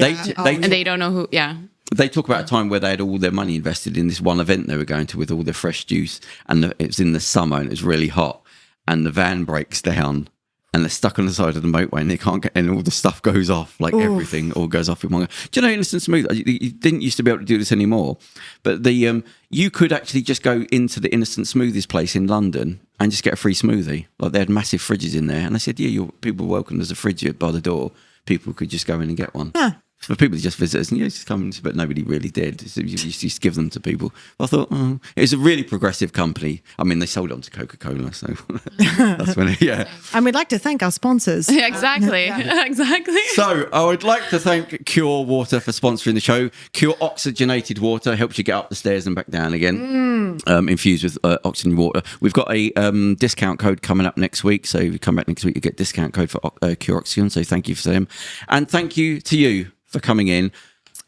they don't know who. Yeah. They talk about a time where they had all their money invested in this one event they were going to with all their fresh juice, and it was in the summer and it was really hot, and the van breaks down and they're stuck on the side of the motorway and they can't get, and all the stuff goes off, like everything all goes off in one go. Do you know Innocent Smooth? You didn't used to be able to do this anymore, but you could actually just go into the Innocent Smoothies place in London and just get a free smoothie. Like they had massive fridges in there, and they said, yeah, people were welcome. There's a fridge by the door. People could just go in and get one. Huh. For people to just visit us, and just come, but nobody really did. So you just give them to people. I thought, it was a really progressive company. I mean, they sold on to Coca-Cola, so that's when, And we'd like to thank our sponsors. Yeah, exactly. Exactly. So I would like to thank Cure Water for sponsoring the show. Cure oxygenated water helps you get up the stairs and back down again, infused with oxygen water. We've got a discount code coming up next week. So if you come back next week, you get discount code for Cure Oxygen. So thank you for them. And thank you to you for coming in,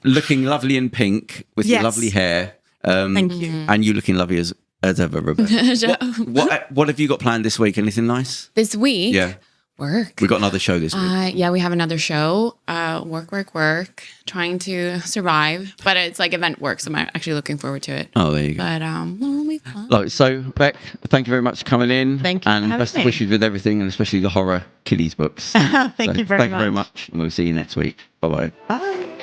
looking lovely in pink with your lovely hair. Thank you. And you looking lovely as ever, Rebekka. What have you got planned this week? Anything nice? This week? Yeah. Work. We got another show this week. Yeah, we have another show. Work. Trying to survive. But it's like event work, so I'm actually looking forward to it. Oh, there you go. But we'll be be fun. So, Beck, thank you very much for coming in. Thank you. And best of wishes with everything, and especially the horror kiddies books. Thank you very much. Thank you very much. And we'll see you next week. Bye-bye. Bye.